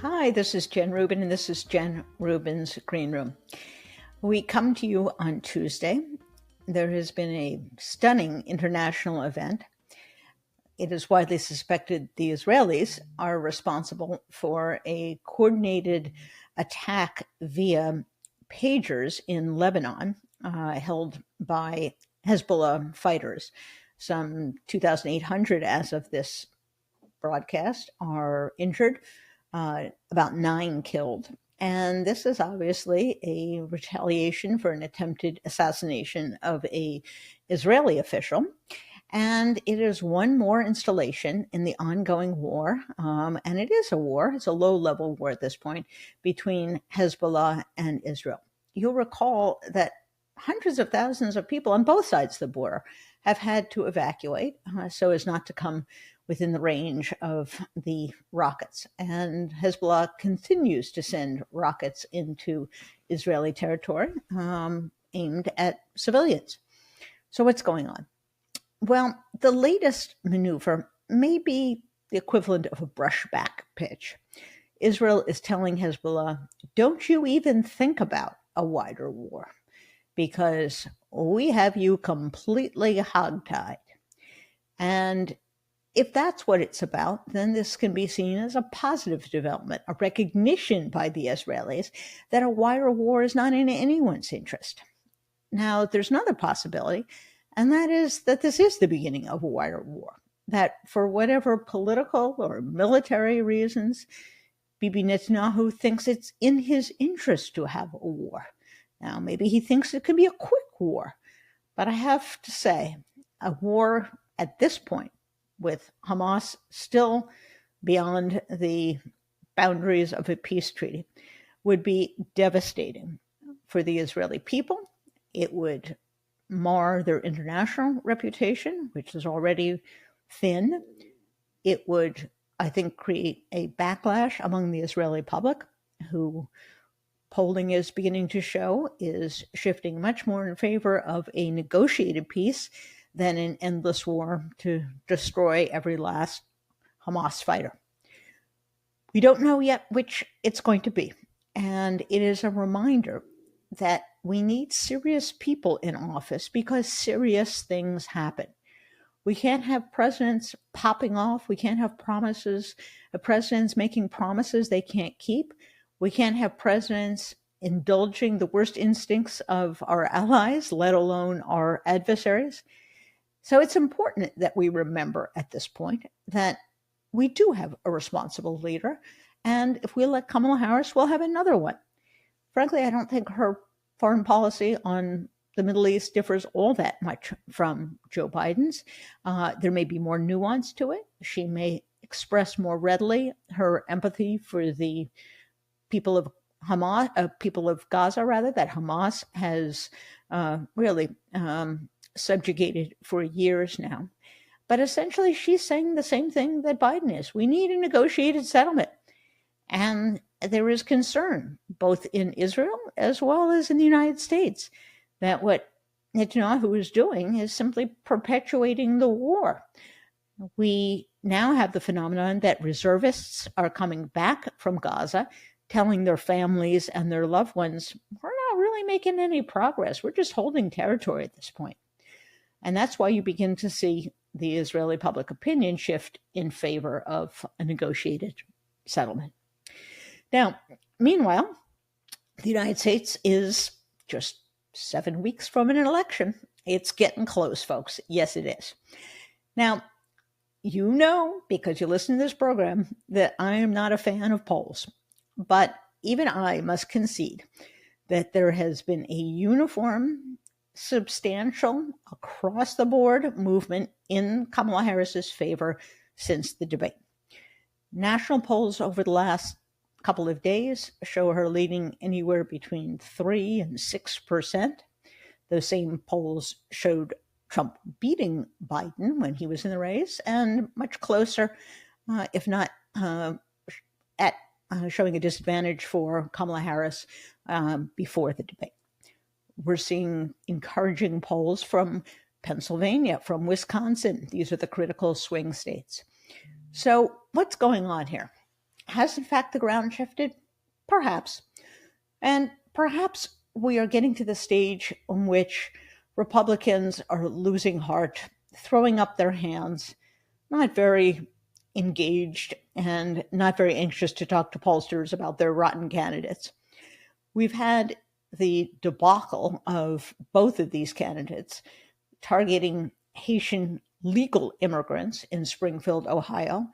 Hi, this is Jen Rubin, and this is Jen Rubin's Green Room. We come to you on Tuesday. There has been a stunning international event. It is widely suspected the Israelis are responsible for a coordinated attack via pagers in Lebanon, held by Hezbollah fighters. Some 2,800 as of this broadcast are injured, about 9 killed. And this is obviously a retaliation for an attempted assassination of an Israeli official. And it is one more installation in the ongoing war. And it is a war, it's a low-level war at this point, between Hezbollah and Israel. You'll recall that hundreds of thousands of people on both sides of the border have had to evacuate so as not to come within the range of the rockets. And Hezbollah continues to send rockets into Israeli territory aimed at civilians. So what's going on? Well, the latest maneuver may be the equivalent of a brushback pitch. Israel is telling Hezbollah, don't you even think about a wider war, because we have you completely hogtied. And if that's what it's about, then this can be seen as a positive development, a recognition by the Israelis that a wider war is not in anyone's interest. Now, there's another possibility, and that is that this is the beginning of a wider war, that for whatever political or military reasons, Bibi Netanyahu thinks it's in his interest to have a war. Now, maybe he thinks it could be a quick war, but I have to say, a war at this point, with Hamas still beyond the boundaries of a peace treaty, would be devastating for the Israeli people. It would mar their international reputation, which is already thin. It would, I think, create a backlash among the Israeli public, who polling is beginning to show is shifting much more in favor of a negotiated peace than an endless war to destroy every last Hamas fighter. We don't know yet which it's going to be. And it is a reminder that we need serious people in office because serious things happen. We can't have presidents popping off. We can't have presidents making promises they can't keep. We can't have presidents indulging the worst instincts of our allies, let alone our adversaries. So it's important that we remember at this point that we do have a responsible leader. And if we elect Kamala Harris, we'll have another one. Frankly, I don't think her foreign policy on the Middle East differs all that much from Joe Biden's. There may be more nuance to it. She may express more readily her empathy for the people of people of Gaza, rather, that Hamas has really subjugated for years now. But essentially, she's saying the same thing that Biden is. We need a negotiated settlement. And there is concern, both in Israel as well as in the United States, that what Netanyahu is doing is simply perpetuating the war. We now have the phenomenon that reservists are coming back from Gaza, telling their families and their loved ones, we're not really making any progress. We're just holding territory at this point. And that's why you begin to see the Israeli public opinion shift in favor of a negotiated settlement. Now, meanwhile, the United States is just 7 weeks from an election. It's getting close, folks. Yes, it is. Now, you know, because you listen to this program, that I am not a fan of polls. But even I must concede that there has been a uniform, substantial, across-the-board movement in Kamala Harris's favor since the debate. National polls over the last couple of days show her leading anywhere between 3 and 6%. Those same polls showed Trump beating Biden when he was in the race, and much closer, if not at showing a disadvantage for Kamala Harris before the debate. We're seeing encouraging polls from Pennsylvania, from Wisconsin. These are the critical swing states. So what's going on here? Has, in fact, the ground shifted? Perhaps. And perhaps we are getting to the stage in which Republicans are losing heart, throwing up their hands, not very engaged, and not very anxious to talk to pollsters about their rotten candidates. We've had the debacle of both of these candidates targeting Haitian legal immigrants in Springfield, Ohio,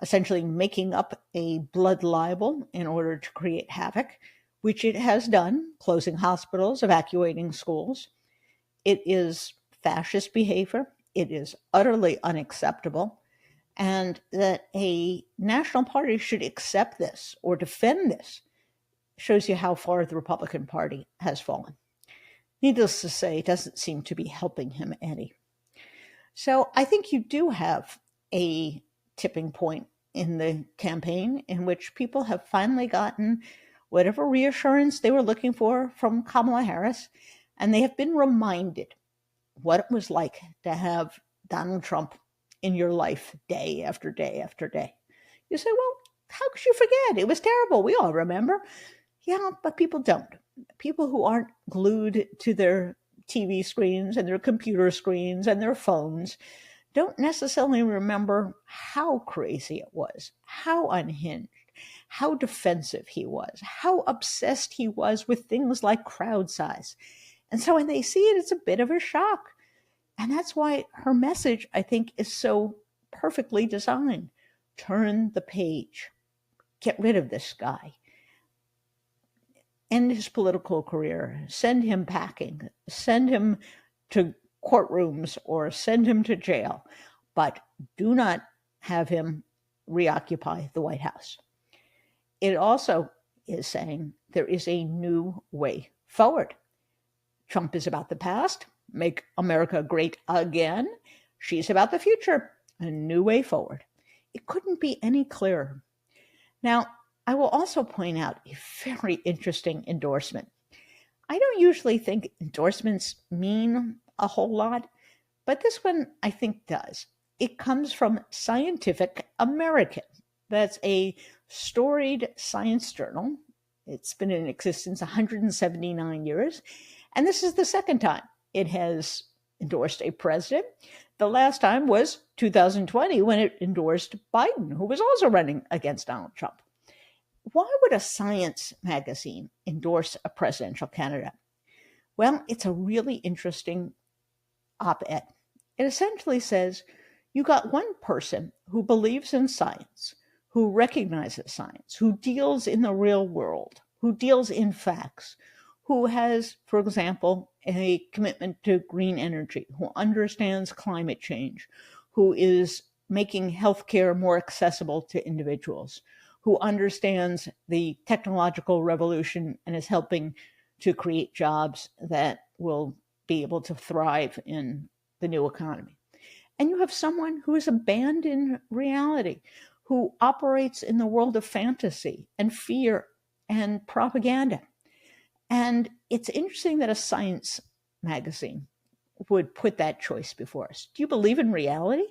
essentially making up a blood libel in order to create havoc, which it has done, closing hospitals, evacuating schools. It is fascist behavior. It is utterly unacceptable. And that a national party should accept this or defend this shows you how far the Republican Party has fallen. Needless to say, it doesn't seem to be helping him any. So I think you do have a tipping point in the campaign in which people have finally gotten whatever reassurance they were looking for from Kamala Harris, and they have been reminded what it was like to have Donald Trump in your life day after day after day. You say, well, how could you forget? It was terrible. We all remember. Yeah, but people don't. People who aren't glued to their TV screens and their computer screens and their phones don't necessarily remember how crazy it was, how unhinged, how defensive he was, how obsessed he was with things like crowd size. And so when they see it, it's a bit of a shock. And that's why her message, I think, is so perfectly designed. Turn the page. Get rid of this guy. End his political career. Send him packing. Send him to courtrooms or send him to jail. But do not have him reoccupy the White House. It also is saying there is a new way forward. Trump is about the past. Make America great again. She's about the future. A new way forward. It couldn't be any clearer. Now, I will also point out a very interesting endorsement. I don't usually think endorsements mean a whole lot, but this one I think does. It comes from Scientific American. That's a storied science journal. It's been in existence 179 years, and this is the second time it has endorsed a president. The last time was 2020 when it endorsed Biden, who was also running against Donald Trump. Why would a science magazine endorse a presidential candidate? Well, it's a really interesting op-ed. It essentially says you got one person who believes in science, who recognizes science, who deals in the real world, who deals in facts, who has, for example, a commitment to green energy, who understands climate change, who is making healthcare more accessible to individuals, who understands the technological revolution and is helping to create jobs that will be able to thrive in the new economy. And you have someone who is abandoned reality, who operates in the world of fantasy and fear and propaganda. And it's interesting that a science magazine would put that choice before us. Do you believe in reality?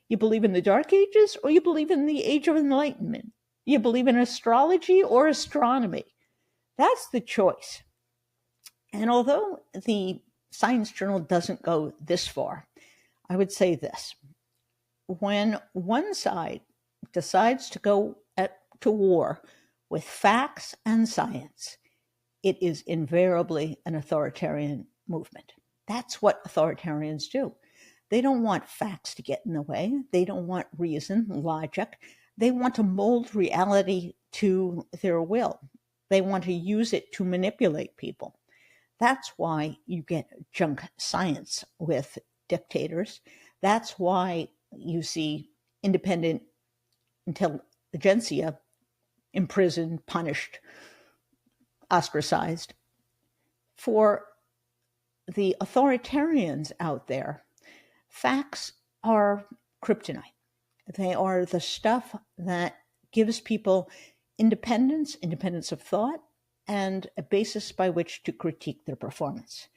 You believe in the Dark Ages, or you believe in the Age of Enlightenment? You believe in astrology or astronomy? That's the choice. And although the science journal doesn't go this far, I would say this. When one side decides to go to war with facts and science, it is invariably an authoritarian movement. That's what authoritarians do. They don't want facts to get in the way. They don't want reason, logic. They want to mold reality to their will. They want to use it to manipulate people. That's why you get junk science with dictators. That's why you see independent intelligentsia imprisoned, punished, ostracized. For the authoritarians out there, facts are kryptonite. They are the stuff that gives people independence of thought, and a basis by which to critique their performance.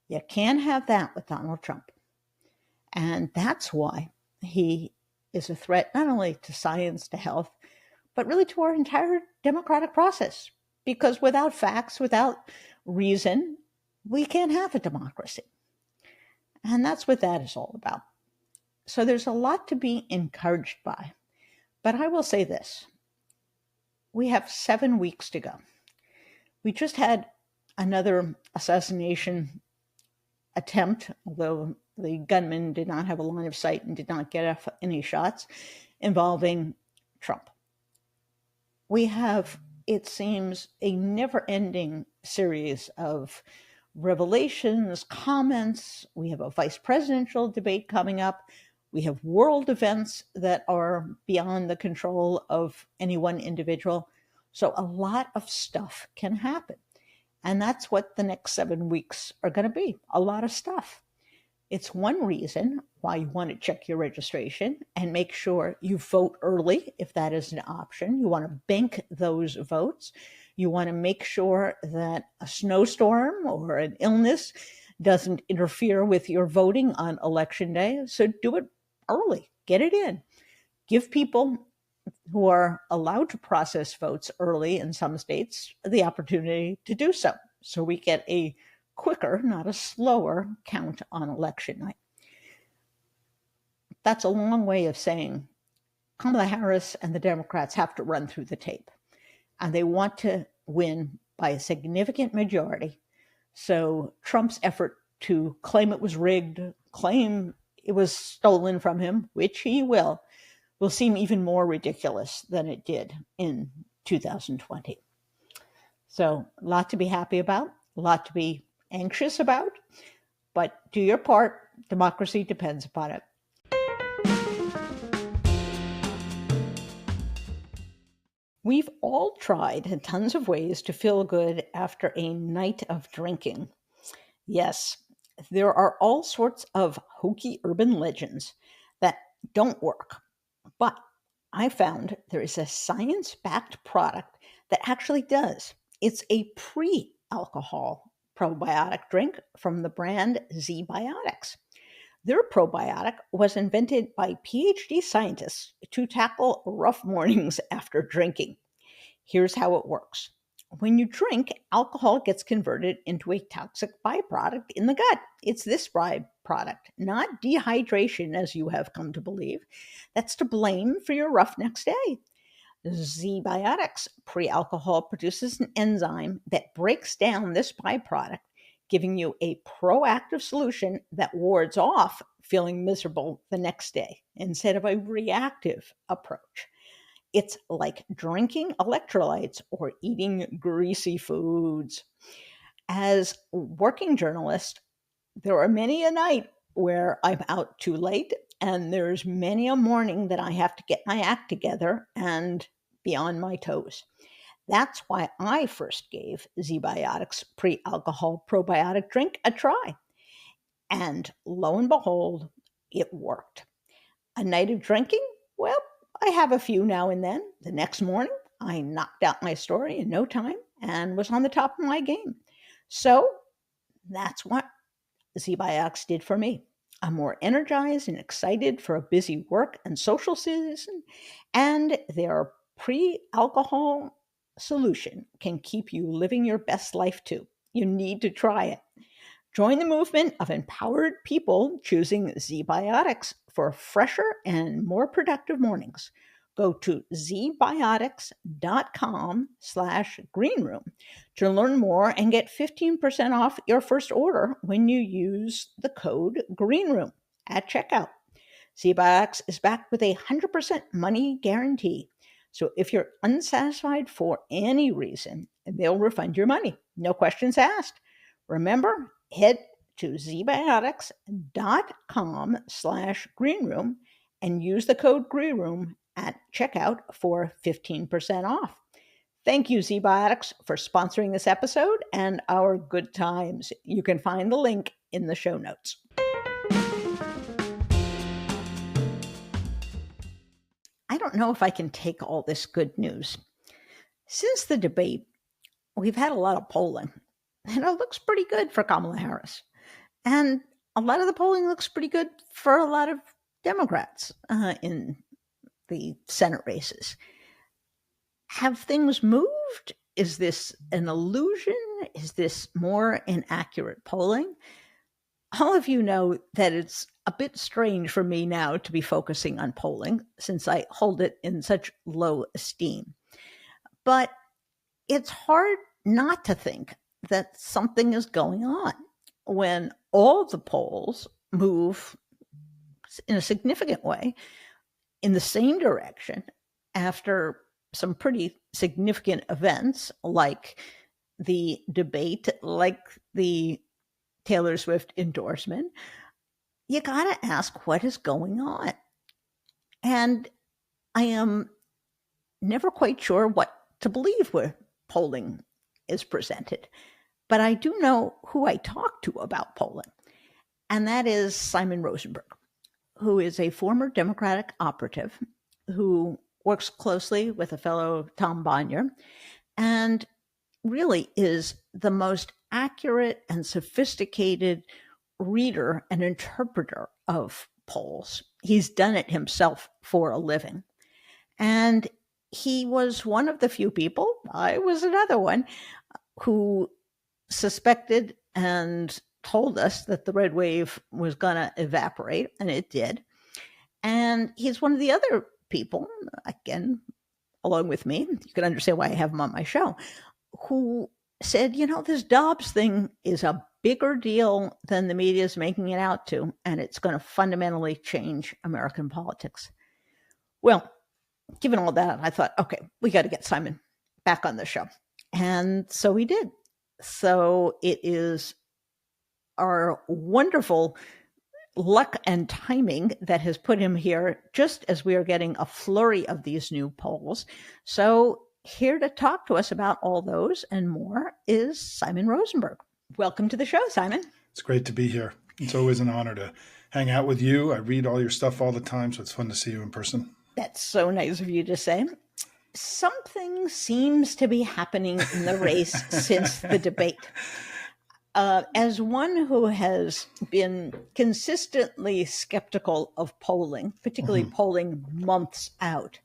You can't have that with Donald Trump. And that's why he is a threat not only to science, to health, but really to our entire democratic process. Because without facts, without reason, we can't have a democracy. And that's what that is all about. So there's a lot to be encouraged by. But I will say this: we have 7 weeks to go. We just had another assassination attempt, although the gunman did not have a line of sight and did not get any shots, involving Trump. We have, it seems, a never-ending series of revelations, comments. We have a vice presidential debate coming up. We have world events that are beyond the control of any one individual. So a lot of stuff can happen. And that's what the next 7 weeks are going to be, a lot of stuff. It's one reason why you want to check your registration and make sure you vote early if that is an option. You want to bank those votes. You want to make sure that a snowstorm or an illness doesn't interfere with your voting on election day. So do it early, get it in. Give people who are allowed to process votes early in some states the opportunity to do so. So we get a quicker, not a slower count on election night. That's a long way of saying Kamala Harris and the Democrats have to run through the tape. And they want to win by a significant majority. So Trump's effort to claim it was rigged, claim it was stolen from him, which he will seem even more ridiculous than it did in 2020. So a lot to be happy about, a lot to be anxious about, but do your part. Democracy depends upon it. We've all tried tons of ways to feel good after a night of drinking. Yes, there are all sorts of hokey urban legends that don't work. But I found there is a science-backed product that actually does. It's a pre-alcohol probiotic drink from the brand ZBiotics. Their probiotic was invented by PhD scientists to tackle rough mornings after drinking. Here's how it works. When you drink, alcohol gets converted into a toxic byproduct in the gut. It's this byproduct, not dehydration, as you have come to believe, that's to blame for your rough next day. ZBiotics pre-alcohol produces an enzyme that breaks down this byproduct, giving you a proactive solution that wards off feeling miserable the next day instead of a reactive approach. It's like drinking electrolytes or eating greasy foods. As a working journalist, there are many a night where I'm out too late, and there's many a morning that I have to get my act together and be on my toes. That's why I first gave ZBiotics pre-alcohol probiotic drink a try. And lo and behold, it worked. A night of drinking? Well, I have a few now and then. The next morning, I knocked out my story in no time and was on the top of my game. So that's what ZBiotics did for me. I'm more energized and excited for a busy work and social season, and their pre-alcohol solution can keep you living your best life too. You need to try it. Join the movement of empowered people choosing ZBiotics for fresher and more productive mornings. Go to zbiotics.com/greenroom to learn more and get 15% off your first order when you use the code GREENROOM at checkout. ZBiotics is backed with a 100% money guarantee. So if you're unsatisfied for any reason, they'll refund your money. No questions asked. Remember, head to zbiotics.com/greenroom and use the code GREENROOM at checkout for 15% off. Thank you, ZBiotics, for sponsoring this episode and our good times. You can find the link in the show notes. I don't know if I can take all this good news. Since the debate, we've had a lot of polling, and it looks pretty good for Kamala Harris. And a lot of the polling looks pretty good for a lot of Democrats in the Senate races. Have things moved? Is this an illusion? Is this more inaccurate polling? All of you know that it's a bit strange for me now to be focusing on polling since I hold it in such low esteem. But it's hard not to think that something is going on when all the polls move in a significant way in the same direction after some pretty significant events like the debate, like the Taylor Swift endorsement. You got to ask what is going on. And I am never quite sure what to believe where polling is presented. But I do know who I talked to about polling, and that is Simon Rosenberg, who is a former Democratic operative who works closely with a fellow Tom Bonnier and really is the most accurate and sophisticated reader and interpreter of polls. He's done it himself for a living. And he was one of the few people, I was another one, who suspected and told us that the red wave was going to evaporate, and it did. And he's one of the other people, again, along with me, you can understand why I have him on my show, who said, this Dobbs thing is a bigger deal than the media is making it out to, and it's going to fundamentally change American politics. Well, given all that, I thought, okay, we got to get Simon back on the show. And so we did. So it is our wonderful luck and timing that has put him here just as we are getting a flurry of these new polls. So here to talk to us about all those and more is Simon Rosenberg. Welcome to the show, Simon. It's great to be here. It's always an honor to hang out with you. I read all your stuff all the time, so it's fun to see you in person. That's so nice of you to say. Something seems to be happening in the race since the debate. As one who has been consistently skeptical of polling, particularly polling months out,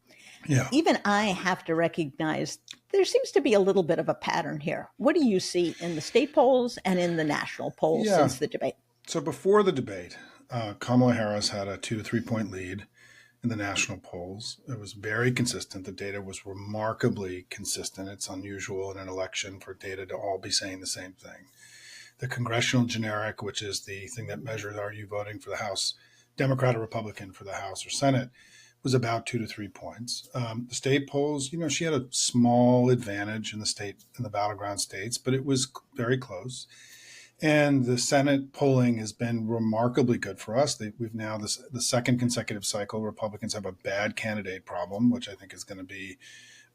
even I have to recognize there seems to be a little bit of a pattern here. What do you see in the state polls and in the national polls since the debate? So before the debate, Kamala Harris had a 2 to 3 point lead in the national polls. It was very consistent. The data was remarkably consistent. It's unusual in an election for data to all be saying the same thing. The congressional generic, which is the thing that measures are you voting for the House, Democrat or Republican for the House or Senate, was about 2 to 3 points. The state polls, she had a small advantage in the battleground states, but it was very close. And the Senate polling has been remarkably good for us. We've now, the second consecutive cycle, Republicans have a bad candidate problem, which I think is going to be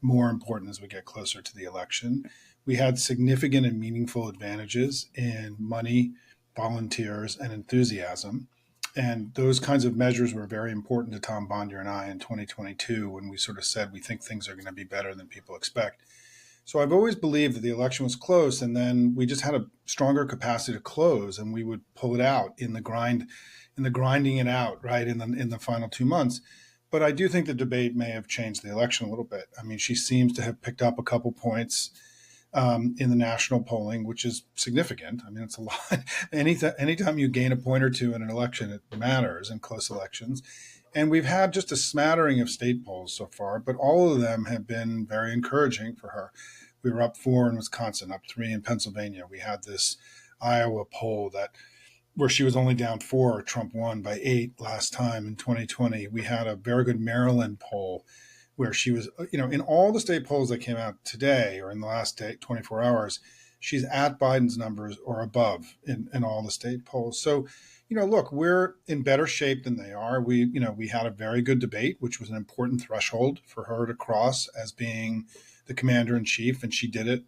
more important as we get closer to the election. We had significant and meaningful advantages in money, volunteers, and enthusiasm. And those kinds of measures were very important to Tom Bonnier and I in 2022 when we sort of said we think things are going to be better than people expect. So I've always believed that the election was close, and then we just had a stronger capacity to close, and we would pull it out in the grinding it out, right, in the final 2 months. But I do think the debate may have changed the election a little bit. I mean, she seems to have picked up a couple points in the national polling, which is significant. I mean, it's a lot. Anytime you gain a point or two in an election, it matters in close elections. And we've had just a smattering of state polls so far, but all of them have been very encouraging for her. We were up 4 in Wisconsin, up 3 in Pennsylvania. We had this Iowa poll where she was only down 4, Trump won by 8 last time in 2020. We had a very good Maryland poll where she was, in all the state polls that came out today or in the last 24 hours, she's at Biden's numbers or above in all the state polls. So, look, we're in better shape than they are. We had a very good debate, which was an important threshold for her to cross as being the commander in chief. And she did it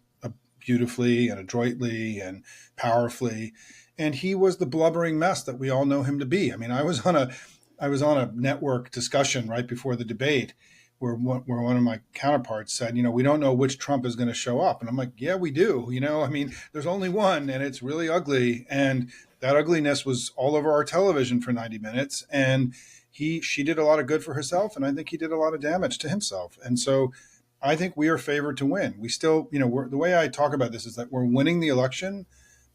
beautifully and adroitly and powerfully. And he was the blubbering mess that we all know him to be. I mean, I was on a network discussion right before the debate where one of my counterparts said, we don't know which Trump is going to show up. And I'm like, yeah, we do. I mean, there's only one and it's really ugly. And that ugliness was all over our television for 90 minutes. And she did a lot of good for herself. And I think he did a lot of damage to himself. And so I think we are favored to win. We still, the way I talk about this is that we're winning the election,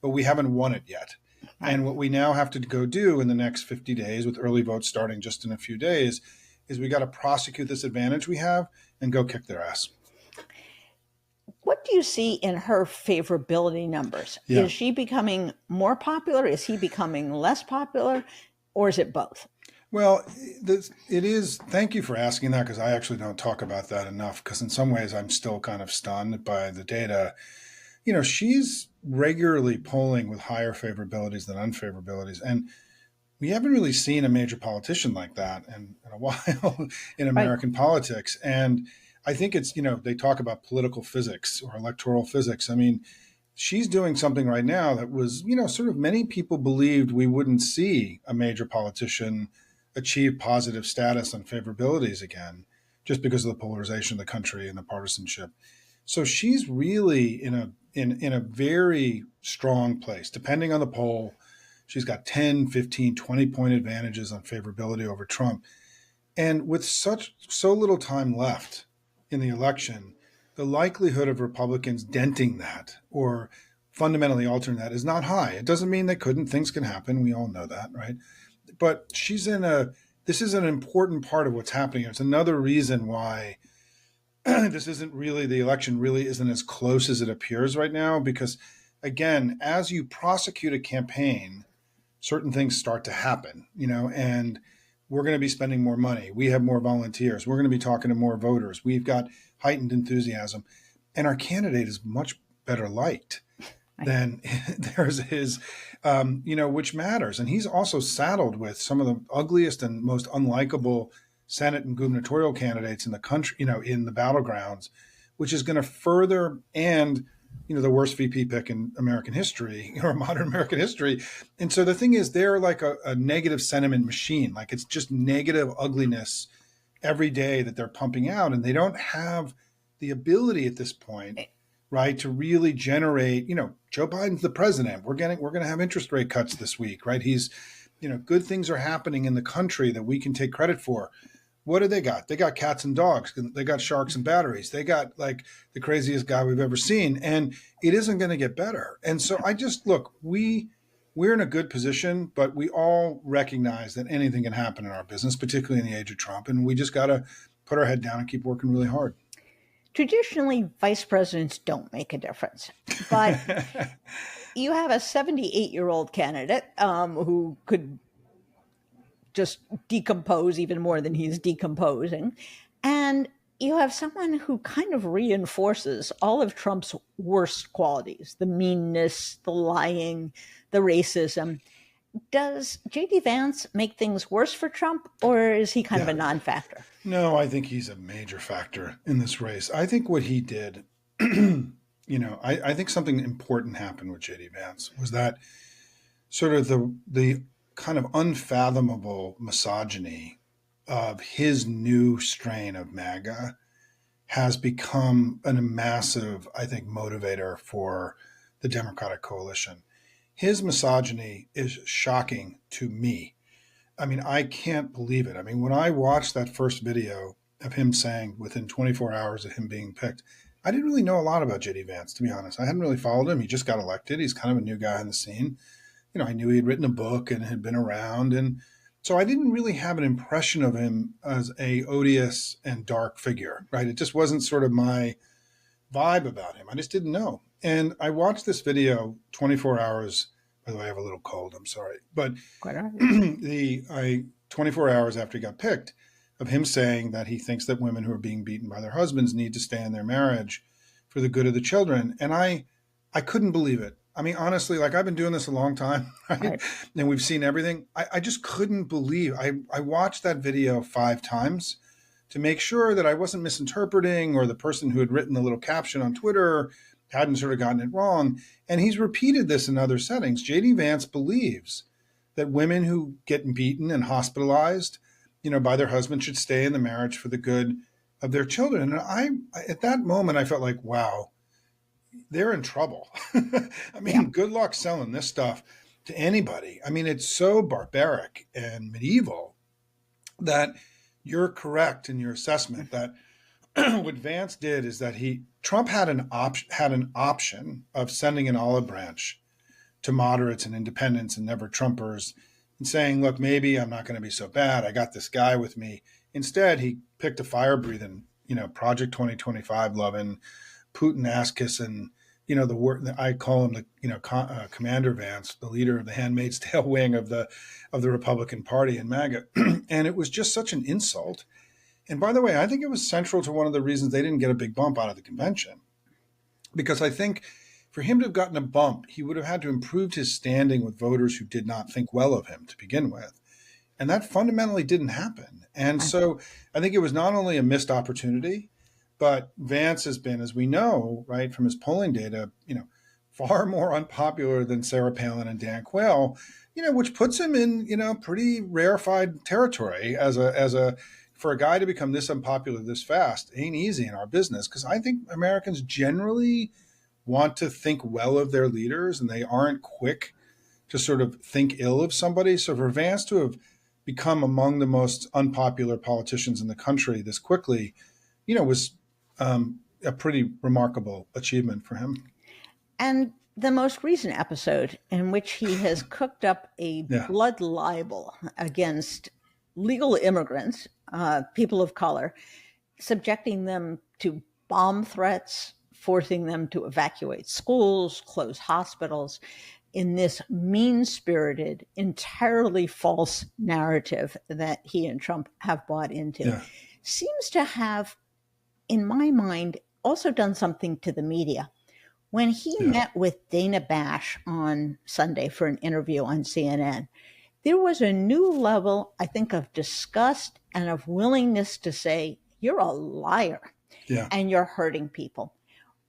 but we haven't won it yet. Right. And what we now have to go do in the next 50 days, with early votes starting just in a few days, is we got to prosecute this advantage we have and go kick their ass. What do you see in her favorability numbers? Yeah. Is she becoming more popular? Is he becoming less popular? Or is it both? Well, it is. Thank you for asking that, because I actually don't talk about that enough, because in some ways I'm still kind of stunned by the data. She's regularly polling with higher favorabilities than unfavorabilities. And we haven't really seen a major politician like that in a while in American politics. And I think it's, they talk about political physics or electoral physics. I mean, she's doing something right now that was, sort of many people believed we wouldn't see a major politician achieve positive status on favorabilities again, just because of the polarization of the country and the partisanship. So she's really in a very strong place. Depending on the poll, she's got 10, 15, 20-point advantages on favorability over Trump. And with so little time left in the election, the likelihood of Republicans denting that or fundamentally altering that is not high. It doesn't mean they couldn't. Things can happen. We all know that, right? But this is an important part of what's happening. It's another reason why this isn't really, the election really isn't as close as it appears right now, because again, as you prosecute a campaign, certain things start to happen, and we're going to be spending more money. We have more volunteers. We're going to be talking to more voters. We've got heightened enthusiasm, and our candidate is much better liked than there's his, which matters. And he's also saddled with some of the ugliest and most unlikable Senate and gubernatorial candidates in the country, in the battlegrounds, which is going to further, and, the worst VP pick in American history or modern American history. And so the thing is, they're like a negative sentiment machine. Like, it's just negative ugliness every day that they're pumping out. And they don't have the ability at this point, right, to really generate, Joe Biden's the president. We're going to have interest rate cuts this week, right? He's, good things are happening in the country that we can take credit for. What do they got? They got cats and dogs. They got sharks and batteries. They got like the craziest guy we've ever seen. And it isn't going to get better. And so look, we're in a good position, but we all recognize that anything can happen in our business, particularly in the age of Trump. And we just got to put our head down and keep working really hard. Traditionally, vice presidents don't make a difference. But you have a 78-year-old candidate who could just decompose even more than he's decomposing. And you have someone who kind of reinforces all of Trump's worst qualities, the meanness, the lying, the racism. Does JD Vance make things worse for Trump, or is he kind of a non-factor? No, I think he's a major factor in this race. I think what he did, I think something important happened with JD Vance was that sort of the kind of unfathomable misogyny of his new strain of MAGA has become a massive, I think, motivator for the Democratic coalition. His misogyny is shocking to me. I mean, I can't believe it. I mean, when I watched that first video of him saying within 24 hours of him being picked, I didn't really know a lot about JD Vance, to be honest. I hadn't really followed him. He just got elected. He's kind of a new guy on the scene. I knew he had written a book and had been around. And so I didn't really have an impression of him as a odious and dark figure, right? It just wasn't sort of my vibe about him. I just didn't know. And I watched this video 24 hours. By the way, I have a little cold. I'm sorry. But 24 hours after he got picked, of him saying that he thinks that women who are being beaten by their husbands need to stay in their marriage for the good of the children. And I couldn't believe it. I mean, honestly, like, I've been doing this a long time, right? And we've seen everything. I just couldn't believe. I watched that video 5 times to make sure that I wasn't misinterpreting, or the person who had written the little caption on Twitter hadn't sort of gotten it wrong. And he's repeated this in other settings. JD Vance believes that women who get beaten and hospitalized, by their husband should stay in the marriage for the good of their children. And I at that moment, I felt like, wow, they're in trouble. I mean, good luck selling this stuff to anybody. I mean, it's so barbaric and medieval that you're correct in your assessment that what Vance did is that Trump had an option of sending an olive branch to moderates and independents and never Trumpers and saying, look, maybe I'm not going to be so bad. I got this guy with me. Instead, he picked a fire breathing, Project 2025 loving, Putin ass kissing, the word I call him Commander Vance, the leader of the Handmaid's Tale wing of the Republican Party in MAGA. And it was just such an insult. And by the way, I think it was central to one of the reasons they didn't get a big bump out of the convention, because I think for him to have gotten a bump, he would have had to improve his standing with voters who did not think well of him to begin with. And that fundamentally didn't happen. And so I think it was not only a missed opportunity, but Vance has been, as we know, right, from his polling data, far more unpopular than Sarah Palin and Dan Quayle, which puts him in, pretty rarefied territory for a guy to become this unpopular this fast. Ain't easy in our business, because I think Americans generally want to think well of their leaders and they aren't quick to sort of think ill of somebody. So for Vance to have become among the most unpopular politicians in the country this quickly, was a pretty remarkable achievement for him. And the most recent episode in which he has cooked up a blood libel against legal immigrants, people of color, subjecting them to bomb threats, forcing them to evacuate schools, close hospitals, in this mean-spirited, entirely false narrative that he and Trump have bought into, seems to have, in my mind, also done something to the media. When he met with Dana Bash on Sunday for an interview on CNN, there was a new level, I think, of disgust and of willingness to say, you're a liar and you're hurting people.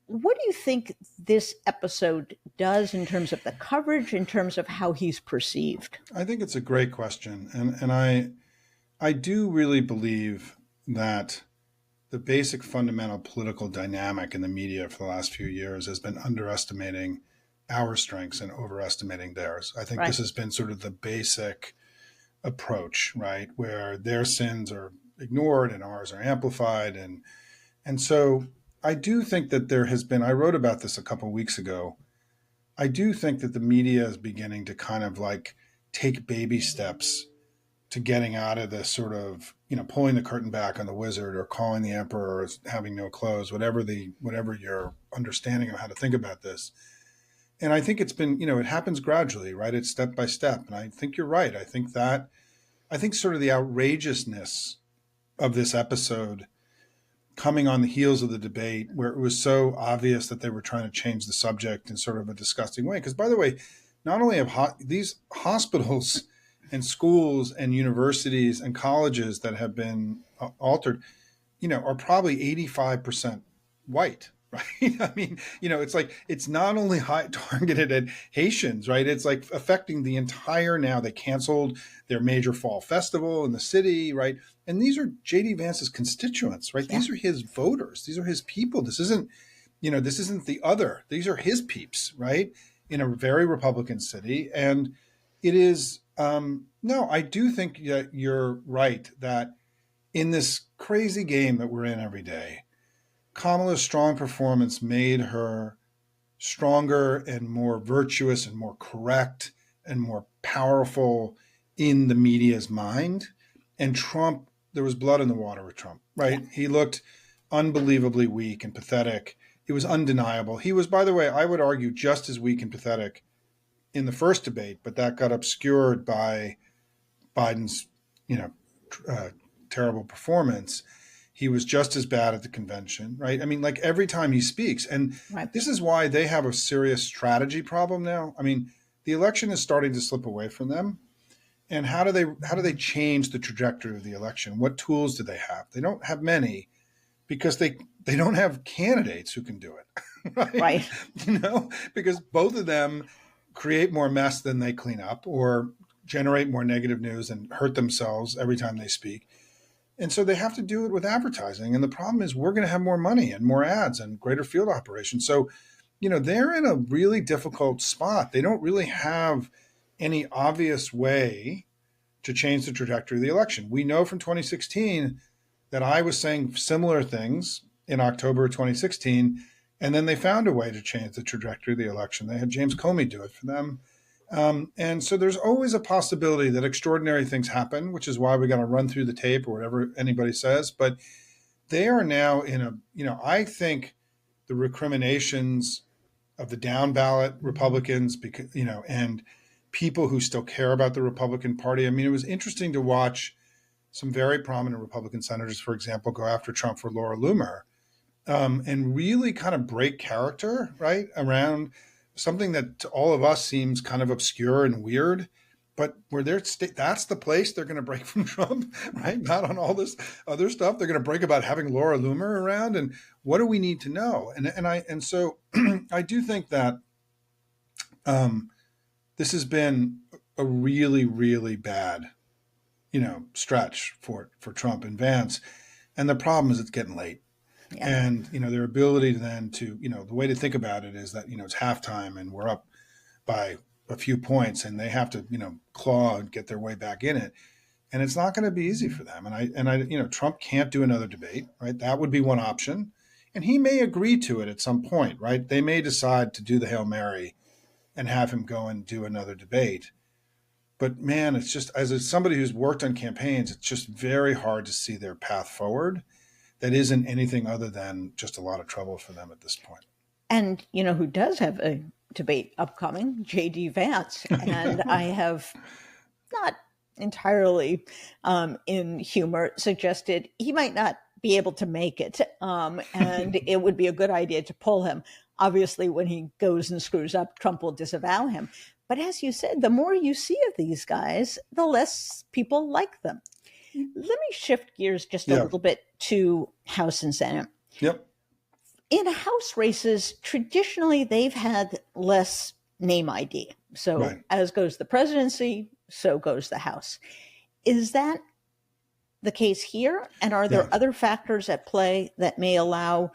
What do you think this episode does in terms of the coverage, in terms of how he's perceived? I think it's a great question. And I do really believe that the basic fundamental political dynamic in the media for the last few years has been underestimating our strengths and overestimating theirs. I think this has been sort of the basic approach, right, where their sins are ignored and ours are amplified. And so I do think that there has been, I wrote about this a couple of weeks ago, I do think that the media is beginning to kind of like take baby steps to getting out of this sort of, pulling the curtain back on the wizard or calling the emperor having no clothes, whatever your understanding of how to think about this. And I think it's been, it happens gradually, right? It's step by step. And I think you're right. I think sort of the outrageousness of this episode coming on the heels of the debate, where it was so obvious that they were trying to change the subject in sort of a disgusting way. Because, by the way, not only have these hospitals and schools and universities and colleges that have been altered, are probably 85% white, right? I mean, it's like, it's not only targeted at Haitians, right? It's like affecting the entire, now they canceled their major fall festival in the city, right? And these are JD Vance's constituents, right? These are his voters. These are his people. This isn't the other. These are his peeps, right? In a very Republican city. And it is, no, I do think that you're right that in this crazy game that we're in every day, Kamala's strong performance made her stronger and more virtuous and more correct and more powerful in the media's mind. And Trump, there was blood in the water with Trump, right? Yeah. He looked unbelievably weak and pathetic. It was undeniable. He was, by the way, I would argue just as weak and pathetic in the first debate, but that got obscured by Biden's, terrible performance. He was just as bad at the convention, right? I mean, like every time he speaks, and this is why they have a serious strategy problem now. I mean, the election is starting to slip away from them. And how do they change the trajectory of the election? What tools do they have? They don't have many, because they don't have candidates who can do it, right? Because both of them create more mess than they clean up, or generate more negative news and hurt themselves every time they speak. And so they have to do it with advertising. And the problem is we're going to have more money and more ads and greater field operations. So, they're in a really difficult spot. They don't really have any obvious way to change the trajectory of the election. We know from 2016 that I was saying similar things in October of 2016, and then they found a way to change the trajectory of the election. They had James Comey do it for them. And so there's always a possibility that extraordinary things happen, which is why we got to run through the tape or whatever anybody says. But they are now in a, I think the recriminations of the down ballot Republicans, because, and people who still care about the Republican Party. I mean, it was interesting to watch some very prominent Republican senators, for example, go after Trump for Laura Loomer, and really kind of break character, right, around something that to all of us seems kind of obscure and weird. But where that's the place they're going to break from Trump, right? Not on all this other stuff. They're going to break about having Laura Loomer around, and what do we need to know? And so I do think that this has been a really, really bad, stretch for Trump and Vance. And the problem is it's getting late. Yeah. And, their ability then to, the way to think about it is that, it's halftime and we're up by a few points and they have to, claw and get their way back in it. And it's not going to be easy for them. And I, Trump can't do another debate, right? That would be one option. And he may agree to it at some point, right? They may decide to do the Hail Mary and have him go and do another debate. But man, it's just, as somebody who's worked on campaigns, it's just very hard to see their path forward. That isn't anything other than just a lot of trouble for them at this point. And who does have a debate upcoming? JD Vance. And I have not entirely in humor suggested he might not be able to make it. And it would be a good idea to pull him. Obviously, when he goes and screws up, Trump will disavow him. But as you said, the more you see of these guys, the less people like them. Let me shift gears just a little bit to House and Senate. Yep. In House races, traditionally, they've had less name ID. So as goes the presidency, so goes the House. Is that the case here? And are there other factors at play that may allow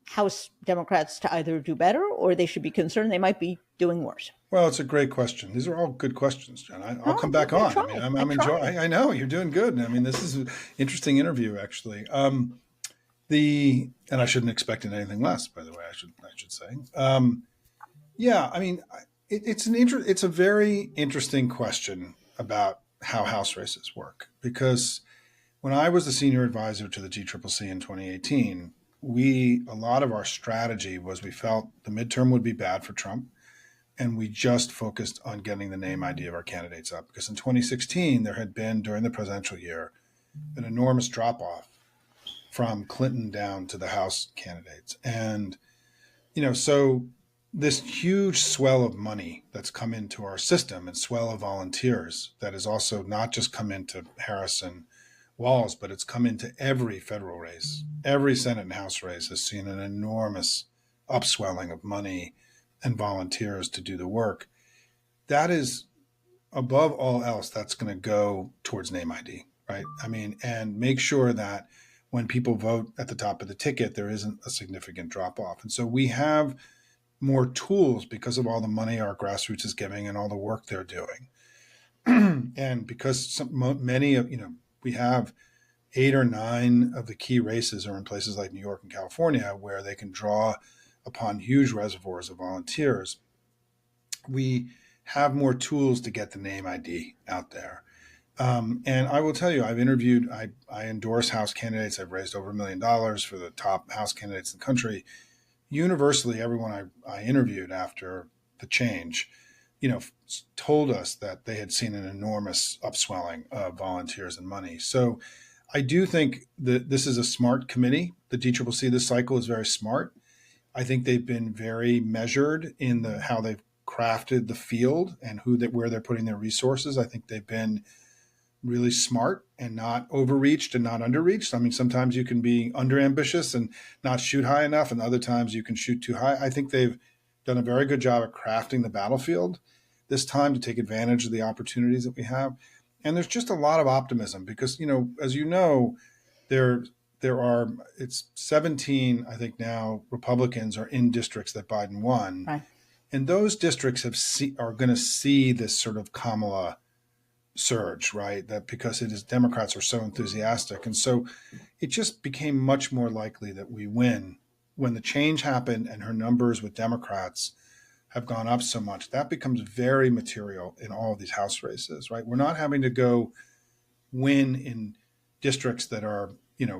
House Democrats to either do better or they should be concerned they might be doing worse? Well, it's a great question. These are all good questions, Jen. I'll come back on. I'm enjoying. I know you're doing good. I mean, this is an interesting interview, actually. And I shouldn't expect anything less. By the way, I should say. I mean, it's a very interesting question about how House races work, because when I was the senior advisor to the GCCC in 2018, a lot of our strategy was we felt the midterm would be bad for Trump. And we just focused on getting the name ID of our candidates up, because in 2016, there had been, during the presidential year, an enormous drop-off from Clinton down to the House candidates. And, so this huge swell of money that's come into our system and swell of volunteers that has also not just come into Harris and Walz, but it's come into every federal race. Every Senate and House race has seen an enormous upswelling of money and volunteers to do the work. That is, above all else, that's going to go towards name ID, right? I mean, and make sure that when people vote at the top of the ticket, there isn't a significant drop off. And so we have more tools because of all the money our grassroots is giving and all the work they're doing. And because many of, we have 8 or 9 of the key races are in places like New York and California, where they can draw upon huge reservoirs of volunteers. We have more tools to get the name ID out there. And I will tell you, I've interviewed, I endorse House candidates. I've raised over $1 million for the top House candidates in the country. Universally, everyone I interviewed after the change, told us that they had seen an enormous upswelling of volunteers and money. So I do think that this is a smart committee. The GCCC this cycle is very smart. I think they've been very measured in how they've crafted the field and where they're putting their resources. I think they've been really smart and not overreached and not underreached. I mean, sometimes you can be under ambitious and not shoot high enough, and other times you can shoot too high. I think they've done a very good job at crafting the battlefield this time to take advantage of the opportunities that we have. And there's just a lot of optimism because, as you know, it's 17, I think now, Republicans are in districts that Biden won. Right. And those districts are going to see this sort of Kamala surge, right? That because it is Democrats are so enthusiastic. And so it just became much more likely that we win when the change happened and her numbers with Democrats have gone up so much. That becomes very material in all of these House races, right? We're not having to go win in districts that are,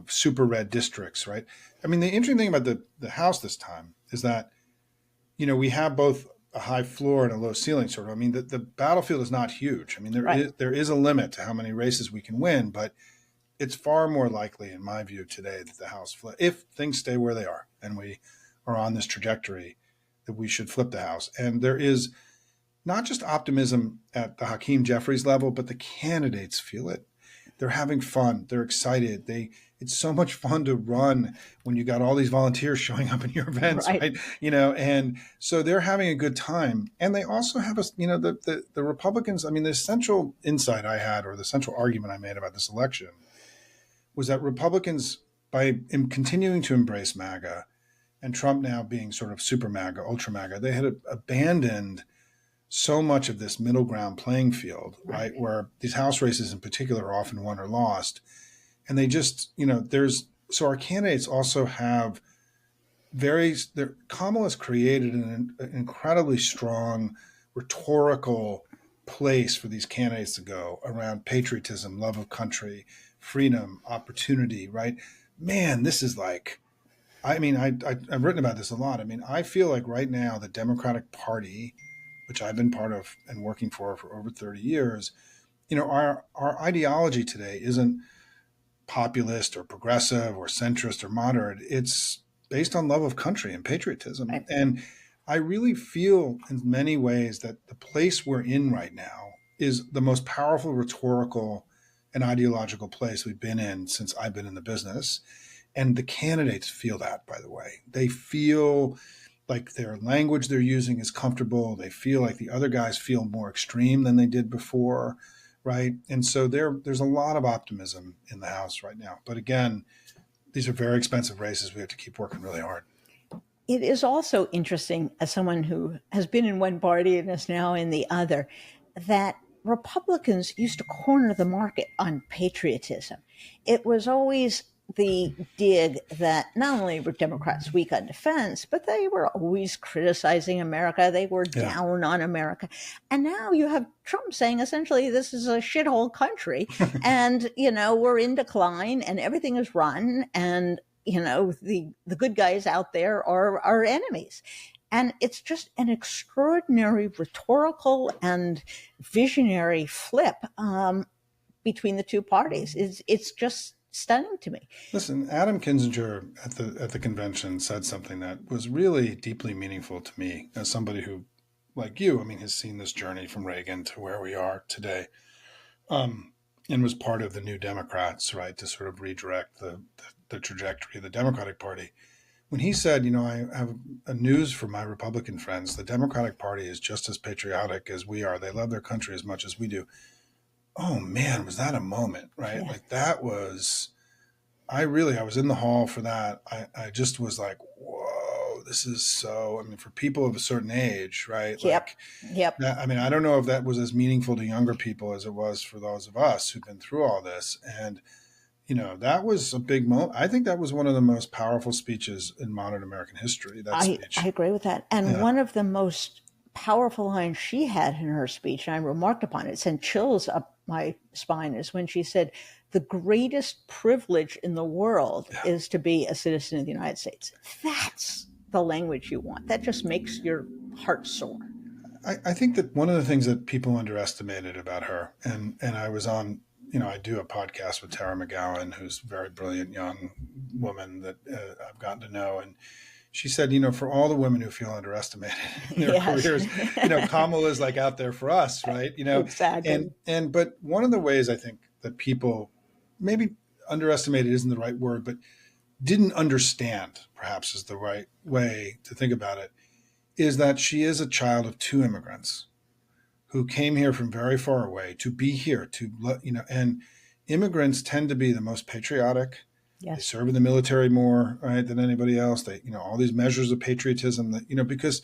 super red districts, right? I mean, the interesting thing about the House this time is that, we have both a high floor and a low ceiling sort of. I mean, the battlefield is not huge. I mean, there is a limit to how many races we can win, but it's far more likely, in my view, today that the House, if things stay where they are and we are on this trajectory, that we should flip the House. And there is not just optimism at the Hakeem Jeffries level, but the candidates feel it. They're having fun. They're excited. It's so much fun to run when you got all these volunteers showing up in your events, right? And so they're having a good time. And they also have the Republicans. I mean, the essential insight I had, or the central argument I made about this election, was that Republicans, by continuing to embrace MAGA and Trump now being sort of super MAGA, ultra MAGA, they had abandoned so much of this middle ground playing field, right? Where these House races in particular are often won or lost. And they just, so our candidates also have Kamala's created an incredibly strong rhetorical place for these candidates to go around patriotism, love of country, freedom, opportunity, right? Man, this is like, I mean, I've written about this a lot. I mean, I feel like right now the Democratic Party, which I've been part of and working for over 30 years, our ideology today isn't populist or progressive or centrist or moderate. It's based on love of country and patriotism. Right. And I really feel in many ways that the place we're in right now is the most powerful rhetorical and ideological place we've been in since I've been in the business. And the candidates feel that, by the way. They feel like their language they're using is comfortable. They feel like the other guys feel more extreme than they did before, right? And so there's a lot of optimism in the House right now. But again, these are very expensive races. We have to keep working really hard. It is also interesting, as someone who has been in one party and is now in the other, that Republicans used to corner the market on patriotism. It was always the dig that not only were Democrats weak on defense, but they were always criticizing America. They were down on America. And now you have Trump saying essentially this is a shithole country and, we're in decline and everything is run and, the good guys out there are our enemies. And it's just an extraordinary rhetorical and visionary flip between the two parties. It's just stunning to me. Listen, Adam Kinzinger at the convention said something that was really deeply meaningful to me as somebody who, like you, has seen this journey from Reagan to where we are today, and was part of the New Democrats, right, to sort of redirect the trajectory of the Democratic Party. When he said, I have a news for my Republican friends, the Democratic Party is just as patriotic as we are. They love their country as much as we do. Oh man, was that a moment, right? Yeah. Like that was, I was in the hall for that. I just was like, whoa, this is so, for people of a certain age, right? Yep. I don't know if that was as meaningful to younger people as it was for those of us who've been through all this. And, that was a big moment. I think that was one of the most powerful speeches in modern American history, that speech. I agree with that. And one of the most powerful lines she had in her speech, and I remarked upon it, sent chills up my spine, is when she said, the greatest privilege in the world is to be a citizen of the United States. That's the language you want. That just makes your heart soar. I think that one of the things that people underestimated about her, and I was on, I do a podcast with Tara McGowan, who's a very brilliant young woman that I've gotten to know. And she said, for all the women who feel underestimated in their careers, Kamala's like out there for us, right? Exactly. But one of the ways I think that people maybe underestimated isn't the right word, but didn't understand perhaps is the right way to think about it, is that she is a child of two immigrants who came here from very far away to be here, and immigrants tend to be the most patriotic. Yes. They serve in the military more, right, than anybody else. They, all these measures of patriotism that, because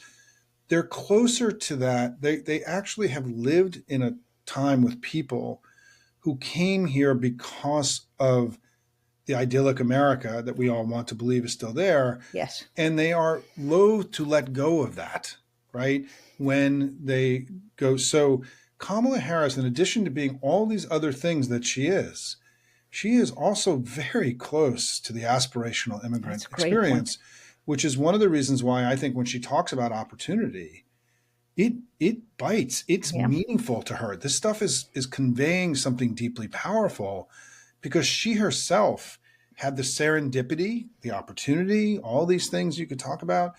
they're closer to that. They actually have lived in a time with people who came here because of the idyllic America that we all want to believe is still there. Yes. And they are loath to let go of that, right? When they go. So Kamala Harris, in addition to being all these other things that she is also very close to the aspirational immigrant experience, which is one of the reasons why I think when she talks about opportunity, it bites. It's meaningful to her. This stuff is conveying something deeply powerful because she herself had the serendipity, the opportunity, all these things you could talk about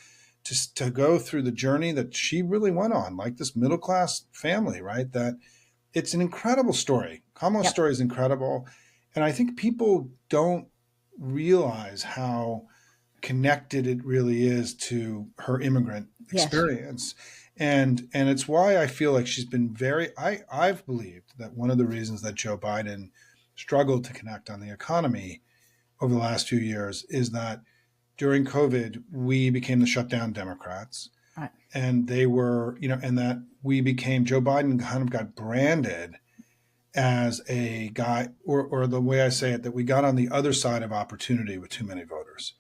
to go through the journey that she really went on, like this middle-class family, right? That it's an incredible story. Kamala's story is incredible. And I think people don't realize how connected it really is to her immigrant experience. And it's why I feel like she's been I've believed that one of the reasons that Joe Biden struggled to connect on the economy over the last few years is that during COVID, we became the shutdown Democrats. Right. And they were, and that Joe Biden kind of got branded as a guy, or the way I say it, that we got on the other side of opportunity with too many voters.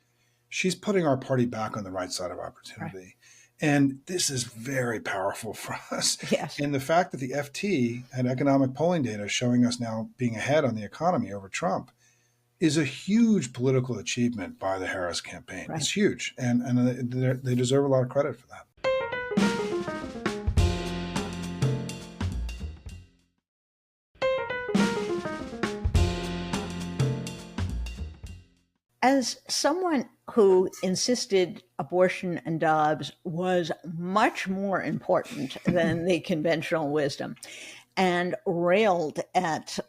She's putting our party back on the right side of opportunity. Right. And this is very powerful for us. Yes. And the fact that the FT had economic polling data showing us now being ahead on the economy over Trump is a huge political achievement by the Harris campaign. Right. It's huge. And they deserve a lot of credit for that. As someone who insisted abortion and Dobbs was much more important than the conventional wisdom, and railed at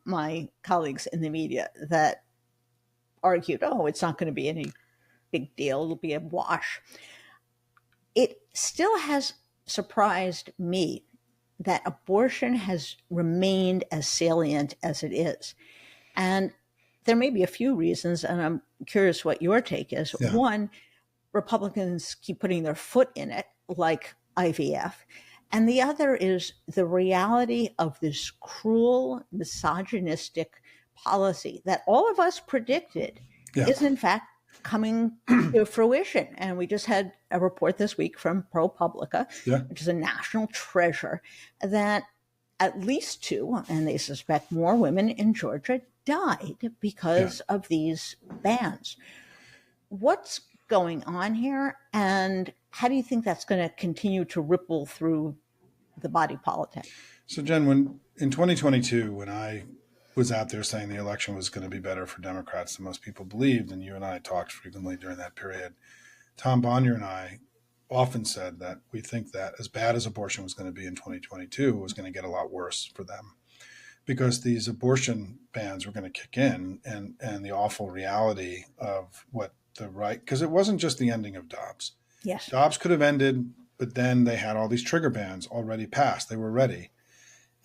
my colleagues in the media that argued, oh, it's not going to be any big deal, it'll be a wash, it still has surprised me that abortion has remained as salient as it is. And there may be a few reasons, and I'm curious what your take is. Yeah. One, Republicans keep putting their foot in it, like IVF. And the other is the reality of this cruel, misogynistic policy that all of us predicted is, in fact, coming to fruition. And we just had a report this week from ProPublica, which is a national treasure, that at least 2, and they suspect more, women in Georgia died because of these bans. What's going on here, and how do you think that's going to continue to ripple through the body politic? So, Jen, in 2022, when I was out there saying the election was going to be better for Democrats than most people believed, and you and I talked frequently during that period, Tom Bonnier and I often said that we think that as bad as abortion was going to be in 2022, it was going to get a lot worse for them, because these abortion bans were going to kick in, and the awful reality of what the right, because it wasn't just the ending of Dobbs. Yes. Dobbs could have ended, but then they had all these trigger bans already passed. They were ready.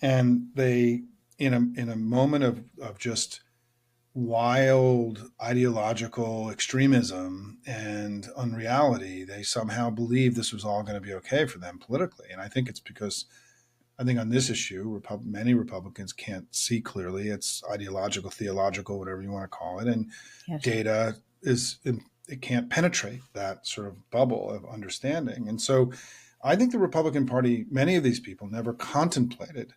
And they, in a moment of just wild ideological extremism and unreality, they somehow believed this was all going to be okay for them politically. And I think it's because on this issue, many Republicans can't see clearly. It's ideological, theological, whatever you want to call it. And data it can't penetrate that sort of bubble of understanding. And so I think the Republican Party, many of these people never contemplated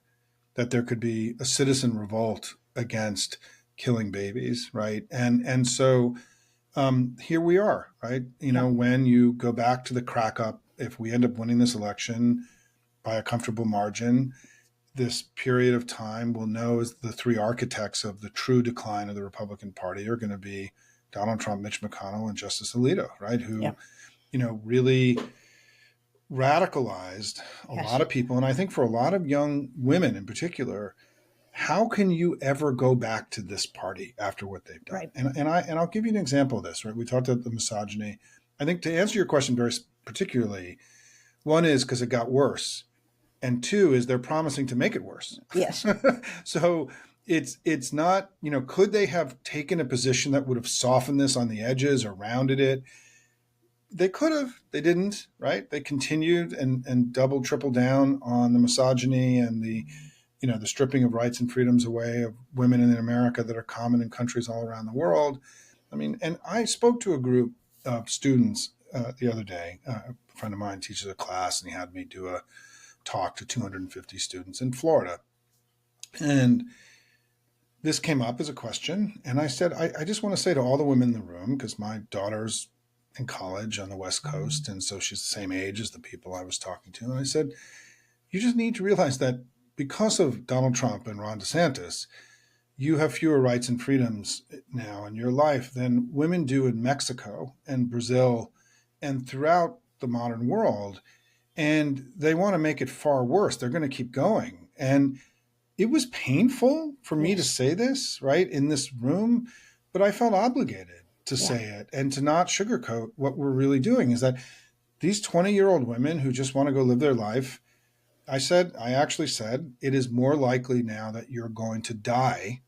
that there could be a citizen revolt against killing babies, right? And so here we are, right? When you go back to the crack up, if we end up winning this election by a comfortable margin, this period of time we'll know as the 3 architects of the true decline of the Republican Party are going to be Donald Trump, Mitch McConnell, and Justice Alito, right? Who, really radicalized a lot of people. And I think for a lot of young women in particular, how can you ever go back to this party after what they've done? Right. And I'll give you an example of this, right? We talked about the misogyny. I think to answer your question very particularly, one is because it got worse. And 2 is they're promising to make it worse. Yes. So it's not, could they have taken a position that would have softened this on the edges or rounded it? They could have. They didn't, right? They continued and doubled, tripled down on the misogyny and the the stripping of rights and freedoms away of women in America that are common in countries all around the world. I mean, and I spoke to a group of students the other day. A friend of mine teaches a class, and he had me do a talk to 250 students in Florida. And this came up as a question. And I said, I just want to say to all the women in the room, because my daughter's in college on the West Coast, and so she's the same age as the people I was talking to. And I said, you just need to realize that because of Donald Trump and Ron DeSantis, you have fewer rights and freedoms now in your life than women do in Mexico and Brazil and throughout the modern world. And they want to make it far worse. They're going to keep going. And it was painful for me to say this, right, in this room, but I felt obligated to say it and to not sugarcoat what we're really doing. Is that these 20-year-old women who just want to go live their life, I actually said, it is more likely now that you're going to die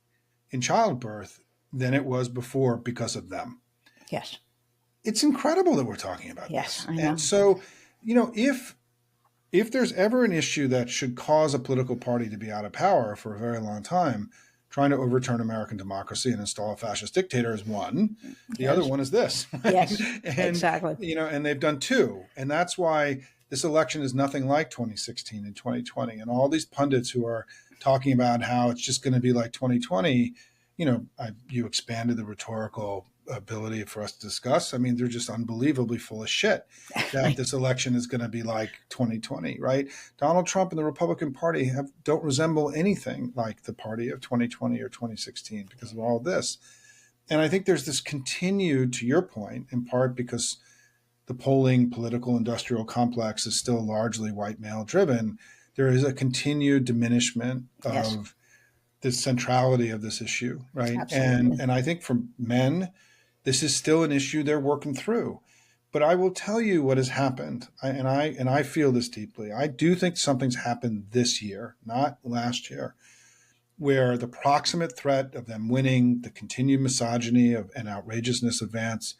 in childbirth than it was before because of them. Yes. It's incredible that we're talking about this. I know. And so, if there's ever an issue that should cause a political party to be out of power for a very long time, trying to overturn American democracy and install a fascist dictator is one. The other one is this. Right? Yes, and, exactly. And they've done two. And that's why this election is nothing like 2016 and 2020. And all these pundits who are talking about how it's just going to be like 2020, you expanded the rhetorical ability for us to discuss. I mean, they're just unbelievably full of shit that this election is going to be like 2020, right? Donald Trump and the Republican Party don't resemble anything like the party of 2020 or 2016 because of all of this. And I think there's this continued, to your point, in part because the polling political industrial complex is still largely white male driven. There is a continued diminishment of the centrality of this issue, right? Absolutely. And I think for men, this is still an issue they're working through. But I will tell you what has happened, and I feel this deeply. I do think something's happened this year, not last year, where the proximate threat of them winning, the continued misogyny and outrageousness of Vance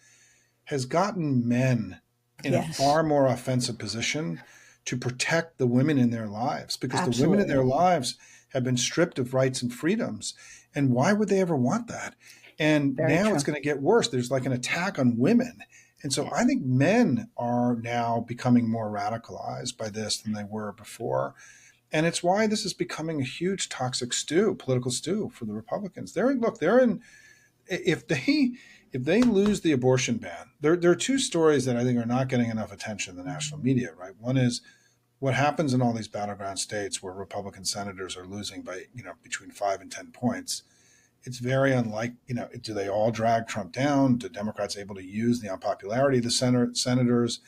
has gotten men in a far more offensive position to protect the women in their lives, because the women in their lives have been stripped of rights and freedoms. And why would they ever want that? And now it's going to get worse. There's like an attack on women. And so I think men are now becoming more radicalized by this than they were before. And it's why this is becoming a huge toxic political stew for the Republicans. If they lose the abortion ban, there are two stories that I think are not getting enough attention in the national media, right? One is what happens in all these battleground states where Republican senators are losing by, between 5 and 10 points. It's very unlike, do they all drag Trump down? Do Democrats able to use the unpopularity of the senators,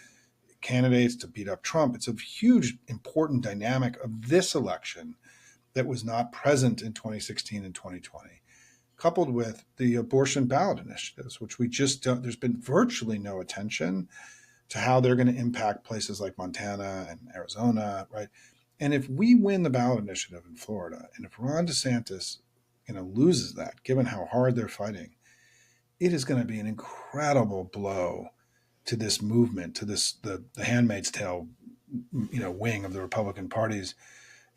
candidates to beat up Trump? It's a huge, important dynamic of this election that was not present in 2016 and 2020, coupled with the abortion ballot initiatives, which we just don't, there's been virtually no attention to how they're going to impact places like Montana and Arizona, right? And if we win the ballot initiative in Florida, and if Ron DeSantis loses that, given how hard they're fighting, it is going to be an incredible blow to this movement, to the Handmaid's Tale, wing of the Republican Party's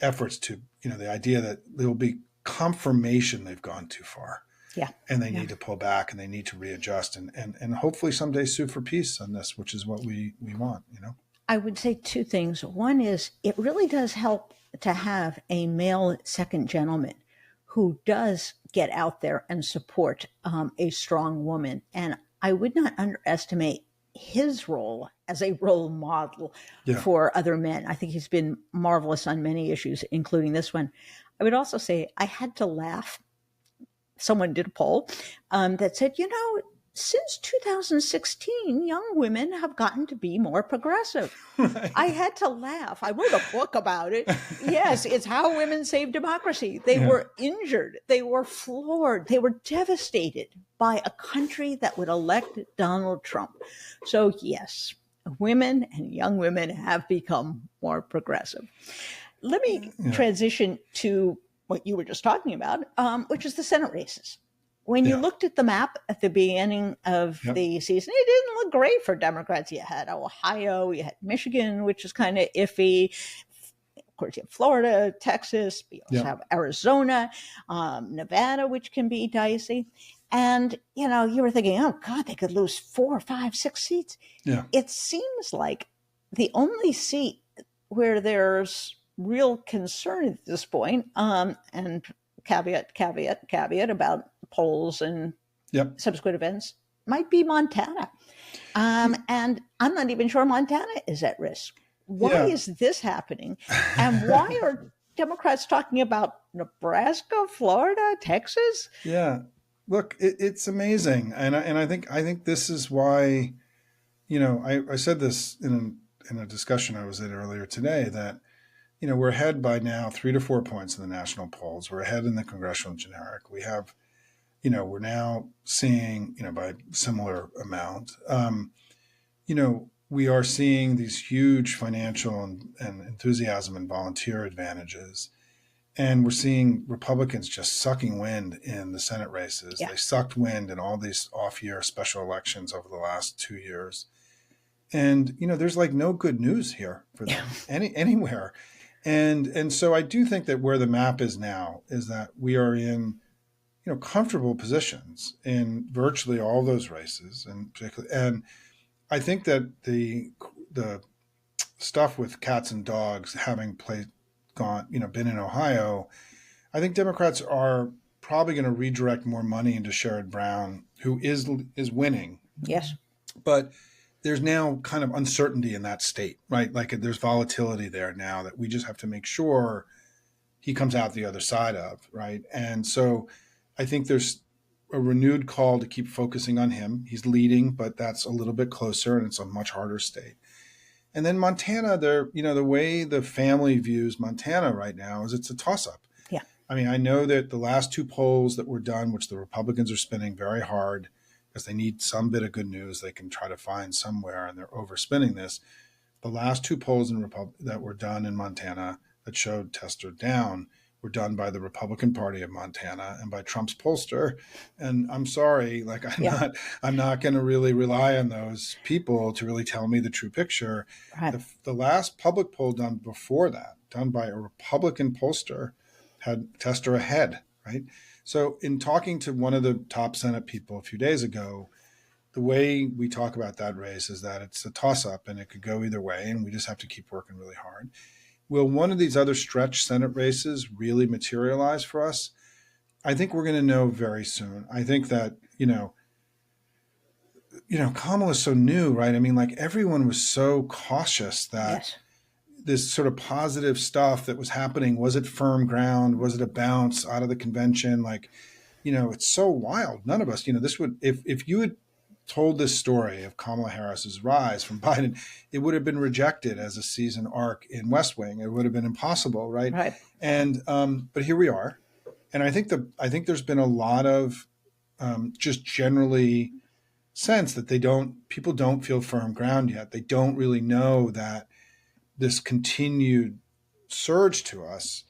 efforts to, the idea that there will be confirmation they've gone too far. Yeah. And they need to pull back and they need to readjust and hopefully someday sue for peace on this, which is what we want, I would say two things. One is it really does help to have a male second gentleman who does get out there and support a strong woman. And I would not underestimate his role as a role model for other men. I think he's been marvelous on many issues, including this one. I would also say I had to laugh. Someone did a poll that said, since 2016, young women have gotten to be more progressive. Right. I had to laugh. I wrote a book about it. Yes, it's how women save democracy. They were injured. They were floored. They were devastated by a country that would elect Donald Trump. So yes, women and young women have become more progressive. Let me transition to what you were just talking about, which is the Senate races. When you looked at the map at the beginning of the season, it didn't look great for Democrats. You had Ohio, you had Michigan, which is kind of iffy. of course, you have Florida, Texas, we also Yeah. have Arizona, Nevada, which can be dicey. And, you were thinking, oh, God, they could lose 4, 5, 6 seats. Yeah. It seems like the only seat where there's real concern at this point, and caveat about polls and Yep. subsequent events, might be Montana. And I'm not even sure Montana is at risk. Why Yeah. is this happening? And why are Democrats talking about Nebraska, Florida, Texas? Yeah. Look, it's amazing. And I think this is why, I said this in a discussion I was in earlier today that, we're ahead by now 3 to 4 points in the national polls. We're ahead in the congressional generic. We have, we're now seeing, by similar amount, we are seeing these huge financial and enthusiasm and volunteer advantages. And we're seeing Republicans just sucking wind in the Senate races. Yeah. They sucked wind in all these off-year special elections over the last 2 years. And, there's like no good news here for them anywhere. And so I do think that where the map is now is that we are in, comfortable positions in virtually all those races. And I think that the stuff with cats and dogs having been in Ohio, I think Democrats are probably going to redirect more money into Sherrod Brown, who is winning. Yes. But there's now kind of uncertainty in that state, right? Like there's volatility there now that we just have to make sure he comes out the other side of, right? And so I think there's a renewed call to keep focusing on him. He's leading, but that's a little bit closer and it's a much harder state. And then Montana, the way the family views Montana right now is it's a toss-up. Yeah. I mean, I know that the last 2 polls that were done, which the Republicans are spinning very hard because they need some bit of good news they can try to find somewhere, and they're overspinning this. The last 2 polls that were done in Montana that showed Tester down were done by the Republican Party of Montana and by Trump's pollster. And I'm sorry, like I'm not going to really rely on those people to really tell me the true picture. Right. The last public poll done before that, done by a Republican pollster, had Tester ahead, right? So in talking to one of the top Senate people a few days ago, the way we talk about that race is that it's a toss-up and it could go either way, and we just have to keep working really hard. Will one of these other stretch Senate races really materialize for us? I think we're going to know very soon. I think that, Kamala is so new, right? I mean, like everyone was so cautious that this sort of positive stuff that was happening, was it firm ground? Was it a bounce out of the convention? Like, it's so wild. None of us, this would, if you had told this story of Kamala Harris's rise from Biden, it would have been rejected as a season arc in West Wing. It would have been impossible, right? Right. And but here we are, and I think there's been a lot of just generally sense that people don't feel firm ground yet. They don't really know that this continued surge to us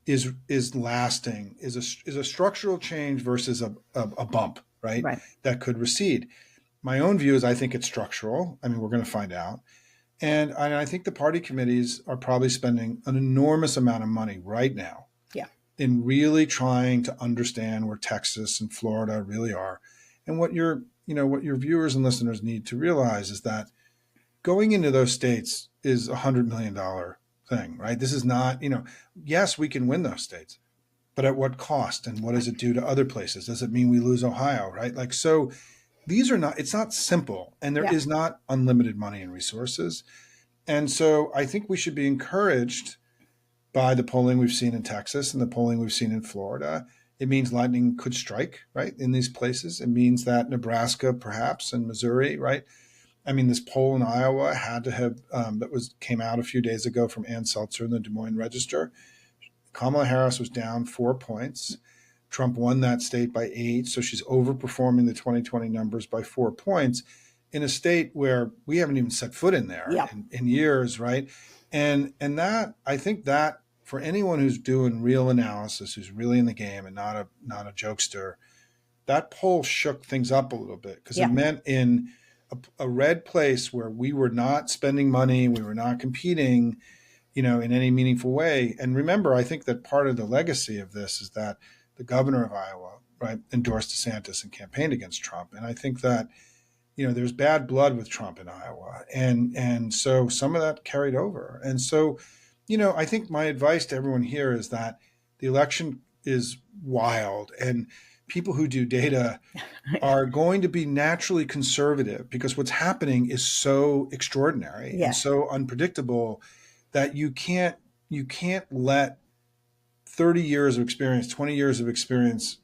is lasting, is a structural change versus a bump, right? That could recede. My own view is I think it's structural. I mean, we're going to find out. And I think the party committees are probably spending an enormous amount of money right now in really trying to understand where Texas and Florida really are. And what your viewers and listeners need to realize is that going into those states is $100 million thing, right? This is not, yes, we can win those states, but at what cost? And what does it do to other places? Does it mean we lose Ohio, right? Like, so it's not simple, and there is not unlimited money and resources. And so I think we should be encouraged by the polling we've seen in Texas and the polling we've seen in Florida. It means lightning could strike, right, in these places. It means that Nebraska, perhaps, and Missouri, right? I mean, this poll in Iowa had to have, came out a few days ago from Ann Seltzer in the Des Moines Register. Kamala Harris was down 4 points. Trump won that state by 8, so she's overperforming the 2020 numbers by 4 points in a state where we haven't even set foot in there in years, right? And that, I think that for anyone who's doing real analysis, who's really in the game and not a jokester, that poll shook things up a little bit because it meant in a red place where we were not spending money, we were not competing, in any meaningful way. And remember, I think that part of the legacy of this is that the governor of Iowa, right, endorsed DeSantis and campaigned against Trump. And I think that, there's bad blood with Trump in Iowa. And so some of that carried over. And so, I think my advice to everyone here is that the election is wild, and people who do data are going to be naturally conservative because what's happening is so extraordinary and so unpredictable that you can't let 30 years of experience, 20 years of experience,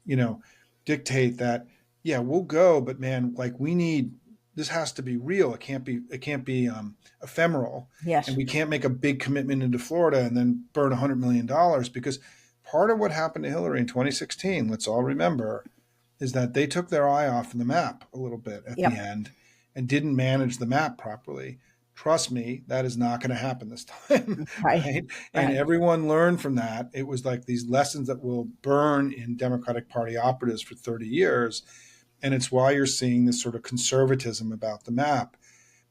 dictate that, yeah, we'll go, but man, like this has to be real. It can't be ephemeral. Yes. And we can't make a big commitment into Florida and then burn $100 million, because part of what happened to Hillary in 2016, let's all remember, is that they took their eye off the map a little bit at the end and didn't manage the map properly. Trust me, that is not going to happen this time. Right? And everyone learned from that. It was like these lessons that will burn in Democratic Party operatives for 30 years. And it's why you're seeing this sort of conservatism about the map,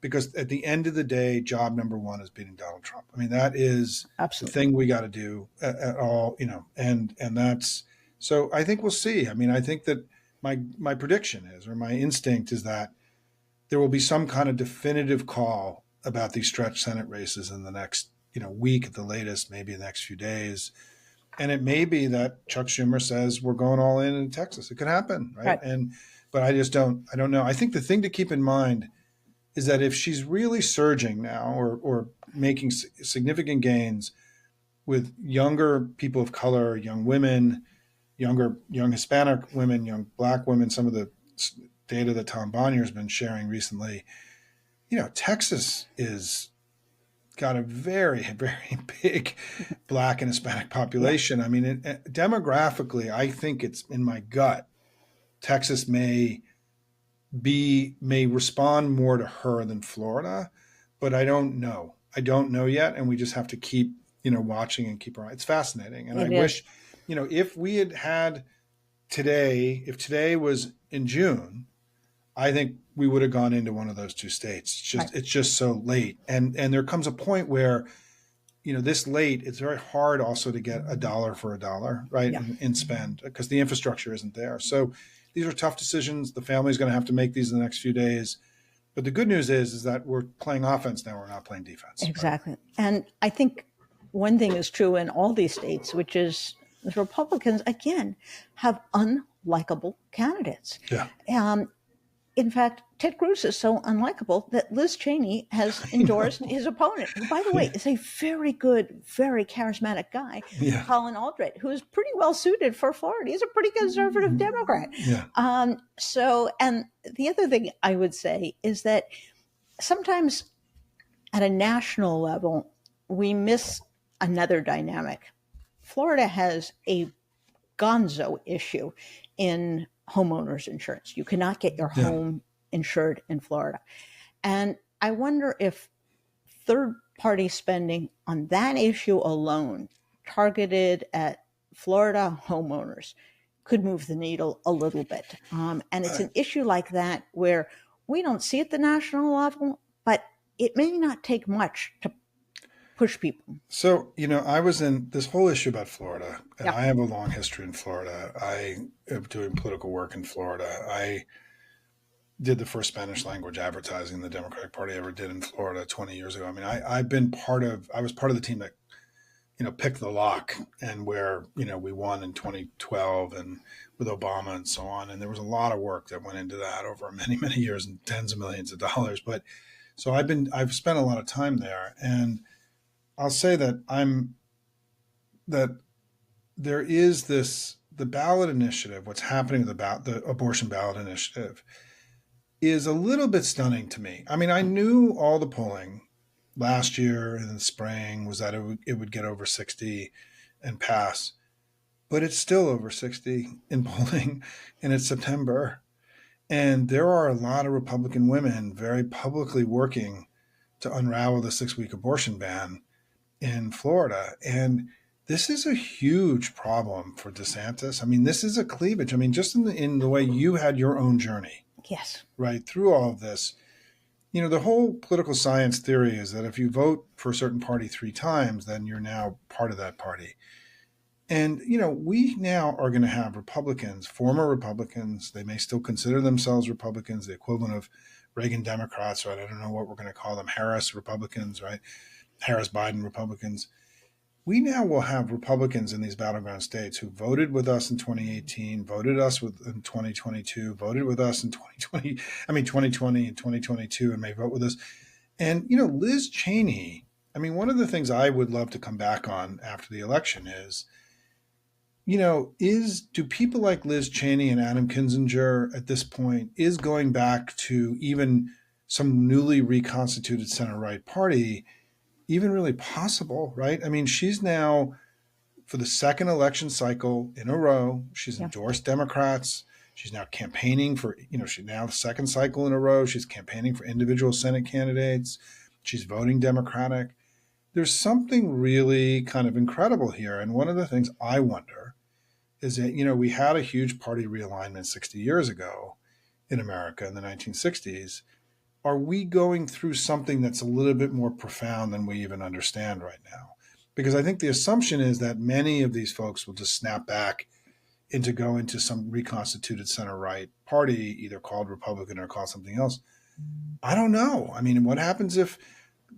because at the end of the day, job number one is beating Donald Trump. I mean, that is the thing we got to do at all, and that's, so I think we'll see. I mean, I think that my prediction is, or my instinct is, that there will be some kind of definitive call about these stretch Senate races in the next, week at the latest, maybe the next few days. And it may be that Chuck Schumer says we're going all in Texas. It could happen, right? But I don't know. I think the thing to keep in mind is that if she's really surging now, or making significant gains with younger people of color, young women, young Hispanic women, young Black women, some of the data that Tom Bonnier has been sharing recently, Texas is got a very, very big Black and Hispanic population. I mean, demographically, I think it's in my gut, Texas may respond more to her than Florida, but I don't know. I don't know yet. And we just have to keep, watching and keep our eye. It's fascinating. And I wish, if we had today, if today was in June, I think we would have gone into one of those two states. It's just so late. And there comes a point where, this late, it's very hard also to get a dollar for a dollar, right? Yeah. And spend, because the infrastructure isn't there. So these are tough decisions. The family's going to have to make these in the next few days. But the good news is that we're playing offense now. We're not playing defense. Exactly. Right? And I think one thing is true in all these states, which is the Republicans, again, have unlikable candidates. Yeah. In fact, Ted Cruz is so unlikable that Liz Cheney has endorsed his opponent, who, by the way, is a very good, very charismatic guy, Colin Aldred, who is pretty well suited for Florida. He's a pretty conservative Democrat. Yeah. And the other thing I would say is that sometimes at a national level, we miss another dynamic. Florida has a gonzo issue in homeowners insurance. You cannot get your home insured in Florida. And I wonder if third-party spending on that issue alone, targeted at Florida homeowners, could move the needle a little bit. And it's an issue like that where we don't see at the national level, but it may not take much to push people. So, I was in this whole issue about Florida, and I have a long history in Florida. I am doing political work in Florida. I did the first Spanish language advertising the Democratic Party ever did in Florida 20 years ago. I mean, I was part of the team that, picked the lock, and where, we won in 2012 and with Obama and so on. And there was a lot of work that went into that over many, many years and tens of millions of dollars. But so I've spent a lot of time there, and I'll say that there is the ballot initiative, what's happening about the abortion ballot initiative is a little bit stunning to me. I mean, I knew all the polling last year in the spring was that it would get over 60 and pass, but it's still over 60 in polling, and it's September. And there are a lot of Republican women very publicly working to unravel the 6-week abortion ban in Florida. And this is a huge problem for DeSantis. I mean, this is a cleavage. I mean, just in the way you had your own journey. Yes. Right through all of this, The whole political science theory is that if you vote for a certain party 3 times, then you're now part of that party. And, we now are going to have Republicans, former Republicans, they may still consider themselves Republicans, the equivalent of Reagan Democrats, right? I don't know what we're going to call them, Harris Republicans, right? Harris Biden Republicans. We now will have Republicans in these battleground states who voted with us in 2018, voted us in 2022, voted with us in 2020 and 2022, and may vote with us. And, Liz Cheney, one of the things I would love to come back on after the election is, do people like Liz Cheney and Adam Kinzinger at this point is going back to even some newly reconstituted center-right party even really possible, right? She's now, for the second election cycle in a row, she's endorsed Democrats. She's now campaigning for, she's now the second cycle in a row. She's campaigning for individual Senate candidates. She's voting Democratic. There's something really kind of incredible here. And one of the things I wonder is that, we had a huge party realignment 60 years ago in America in the 1960s. Are we going through something that's a little bit more profound than we even understand right now? Because I think the assumption is that many of these folks will just snap back go into some reconstituted center-right party, either called Republican or called something else. I don't know. What happens if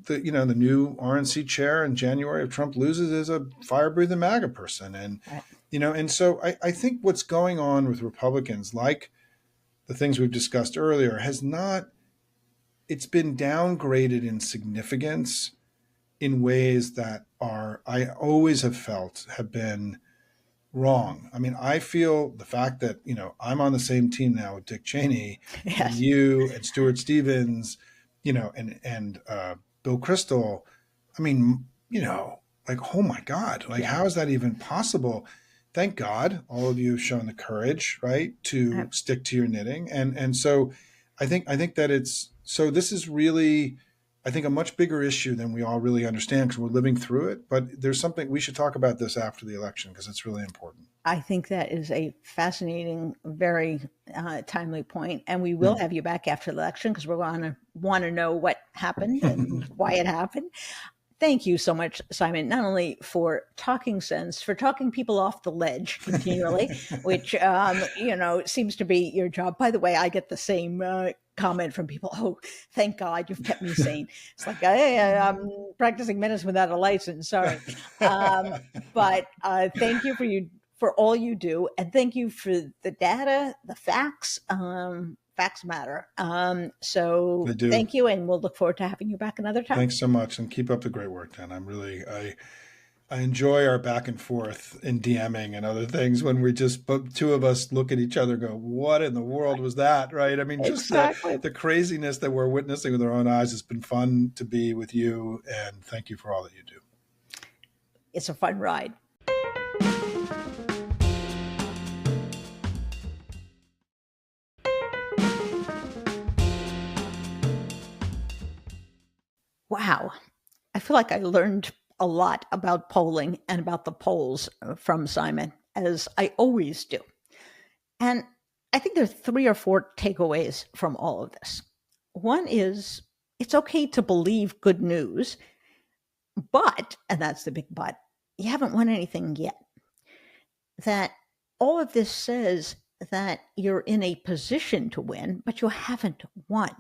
the new RNC chair in January, if Trump loses, is a fire-breathing MAGA person? And, and so I think what's going on with Republicans, like the things we've discussed earlier, it's been downgraded in significance in ways that I always have felt have been wrong. I feel the fact that, I'm on the same team now with Dick Cheney, and you and Stuart Stevens, and Bill Kristol. Oh my God, how is that even possible? Thank God all of you have shown the courage, right, to stick to your knitting. And so I think that this is really, I think, a much bigger issue than we all really understand because we're living through it. But there's something we should talk about this after the election because it's really important. I think that is a fascinating, very timely point. And we will have you back after the election because we're going to want to know what happened and why it happened. Thank you so much, Simon, not only for talking sense, for talking people off the ledge continually, which, seems to be your job. By the way, I get the same comment from people. Oh, thank God you've kept me sane. It's like, hey, I'm practicing medicine without a license. Sorry. But thank you for all you do. And thank you for the data, the facts. Facts matter. So thank you. And we'll look forward to having you back another time. Thanks so much. And keep up the great work, Dan. I enjoy our back and forth in DMing and other things when we just, two of us look at each other and go, what in the world was that? Right. Just exactly. the craziness that we're witnessing with our own eyes. It's been fun to be with you. And thank you for all that you do. It's a fun ride. Wow. I feel like I learned a lot about polling and about the polls from Simon, as I always do. And I think there are 3 or 4 takeaways from all of this. One is it's okay to believe good news, but, and that's the big but, you haven't won anything yet. That all of this says that you're in a position to win, but you haven't won.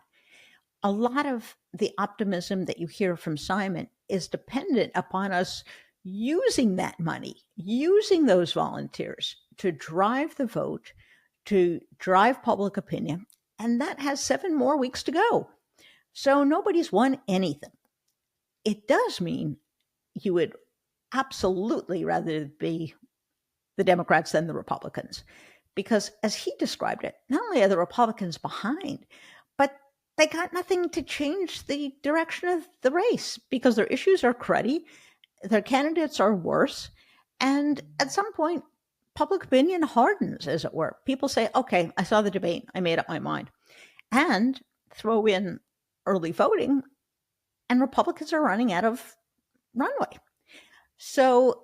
A lot of the optimism that you hear from Simon is dependent upon us using that money, using those volunteers to drive the vote, to drive public opinion, and that has 7 more weeks to go. So nobody's won anything. It does mean you would absolutely rather be the Democrats than the Republicans, because as he described it, not only are the Republicans behind, but they got nothing to change the direction of the race because their issues are cruddy, their candidates are worse, and at some point, public opinion hardens, as it were. People say, okay, I saw the debate, I made up my mind. And throw in early voting, and Republicans are running out of runway. So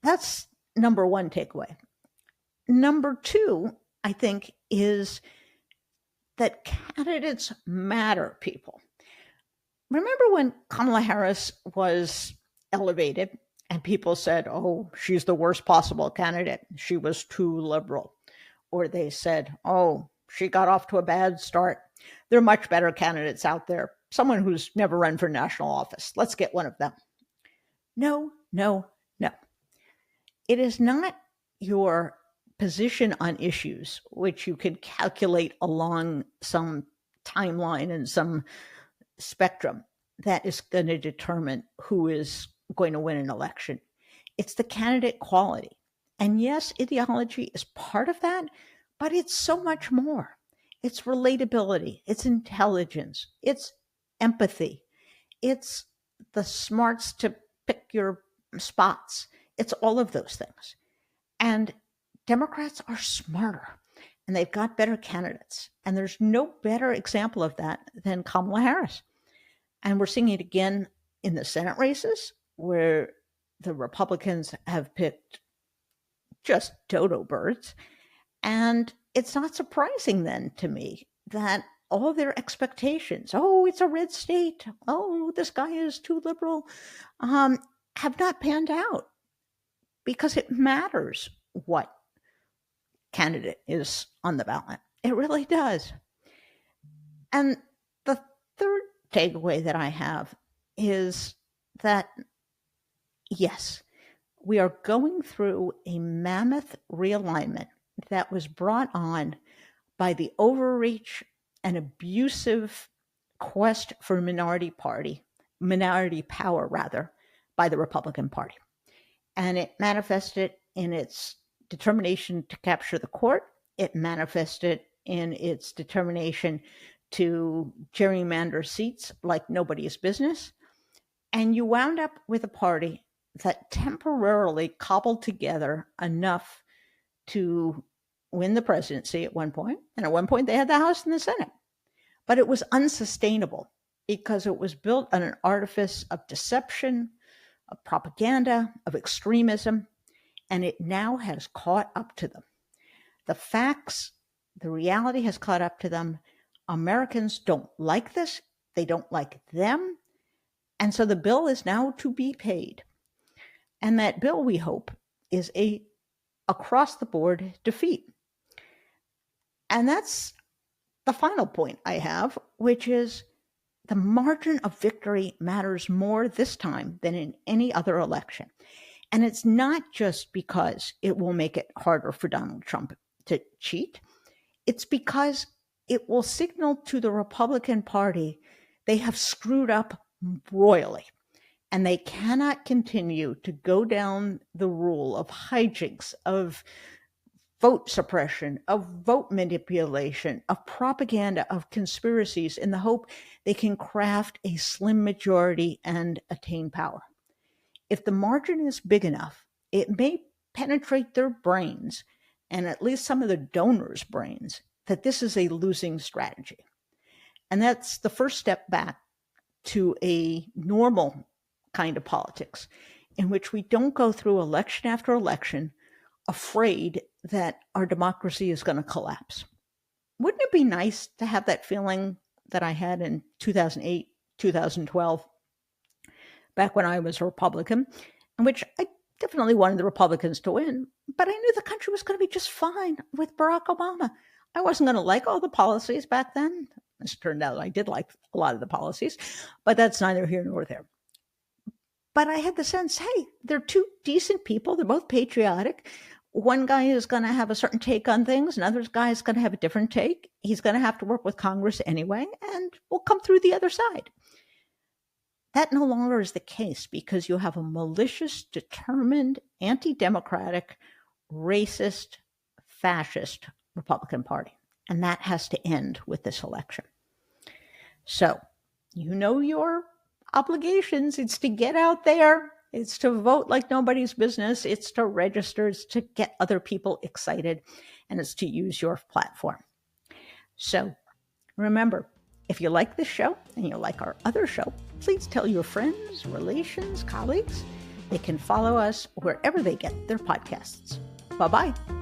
that's number 1 takeaway. Number 2, I think, is that candidates matter, people. Remember when Kamala Harris was elevated and people said, oh, she's the worst possible candidate. She was too liberal. Or they said, oh, she got off to a bad start. There are much better candidates out there. Someone who's never run for national office. Let's get one of them. No, no, no. It is not your position on issues, which you can calculate along some timeline and some spectrum, that is going to determine who is going to win an election. It's the candidate quality. And yes, ideology is part of that, but it's so much more. It's relatability, it's intelligence, it's empathy, it's the smarts to pick your spots. It's all of those things. And Democrats are smarter and they've got better candidates. And there's no better example of that than Kamala Harris. And we're seeing it again in the Senate races, where the Republicans have picked just dodo birds. And it's not surprising then to me that all their expectations, oh, it's a red state, oh, this guy is too liberal, have not panned out, because it matters what candidate is on the ballot. It really does. And the third takeaway that I have is that, yes, we are going through a mammoth realignment that was brought on by the overreach and abusive quest for minority power by the Republican Party. And it manifested in its determination to capture the court. It manifested in its determination to gerrymander seats like nobody's business. And you wound up with a party that temporarily cobbled together enough to win the presidency at one point. And at one point, they had the House and the Senate. But it was unsustainable because it was built on an artifice of deception, of propaganda, of extremism, and it now has caught up to them. The facts, the reality has caught up to them. Americans don't like this. They don't like them. And so the bill is now to be paid. And that bill, we hope, is a across-the-board defeat. And that's the final point I have, which is the margin of victory matters more this time than in any other election. And it's not just because it will make it harder for Donald Trump to cheat. It's because it will signal to the Republican Party they have screwed up royally. And they cannot continue to go down the rule of hijinks, of vote suppression, of vote manipulation, of propaganda, of conspiracies in the hope they can craft a slim majority and attain power. If the margin is big enough, it may penetrate their brains, and at least some of the donors' brains, that this is a losing strategy. And that's the first step back to a normal kind of politics in which we don't go through election after election afraid that our democracy is going to collapse. Wouldn't it be nice to have that feeling that I had in 2008, 2012, back when I was a Republican, in which I definitely wanted the Republicans to win, but I knew the country was going to be just fine with Barack Obama. I wasn't going to like all the policies back then. As it turned out, I did like a lot of the policies, but that's neither here nor there. But I had the sense, hey, they're two decent people. They're both patriotic. One guy is going to have a certain take on things. Another guy is going to have a different take. He's going to have to work with Congress anyway, and we'll come through the other side. That no longer is the case because you have a malicious, determined, anti-democratic, racist, fascist Republican Party. And that has to end with this election. So, you know your obligations. It's to get out there. It's to vote like nobody's business. It's to register. It's to get other people excited. And it's to use your platform. So, remember, if you like this show and you like our other show, please tell your friends, relations, colleagues. They can follow us wherever they get their podcasts. Bye-bye.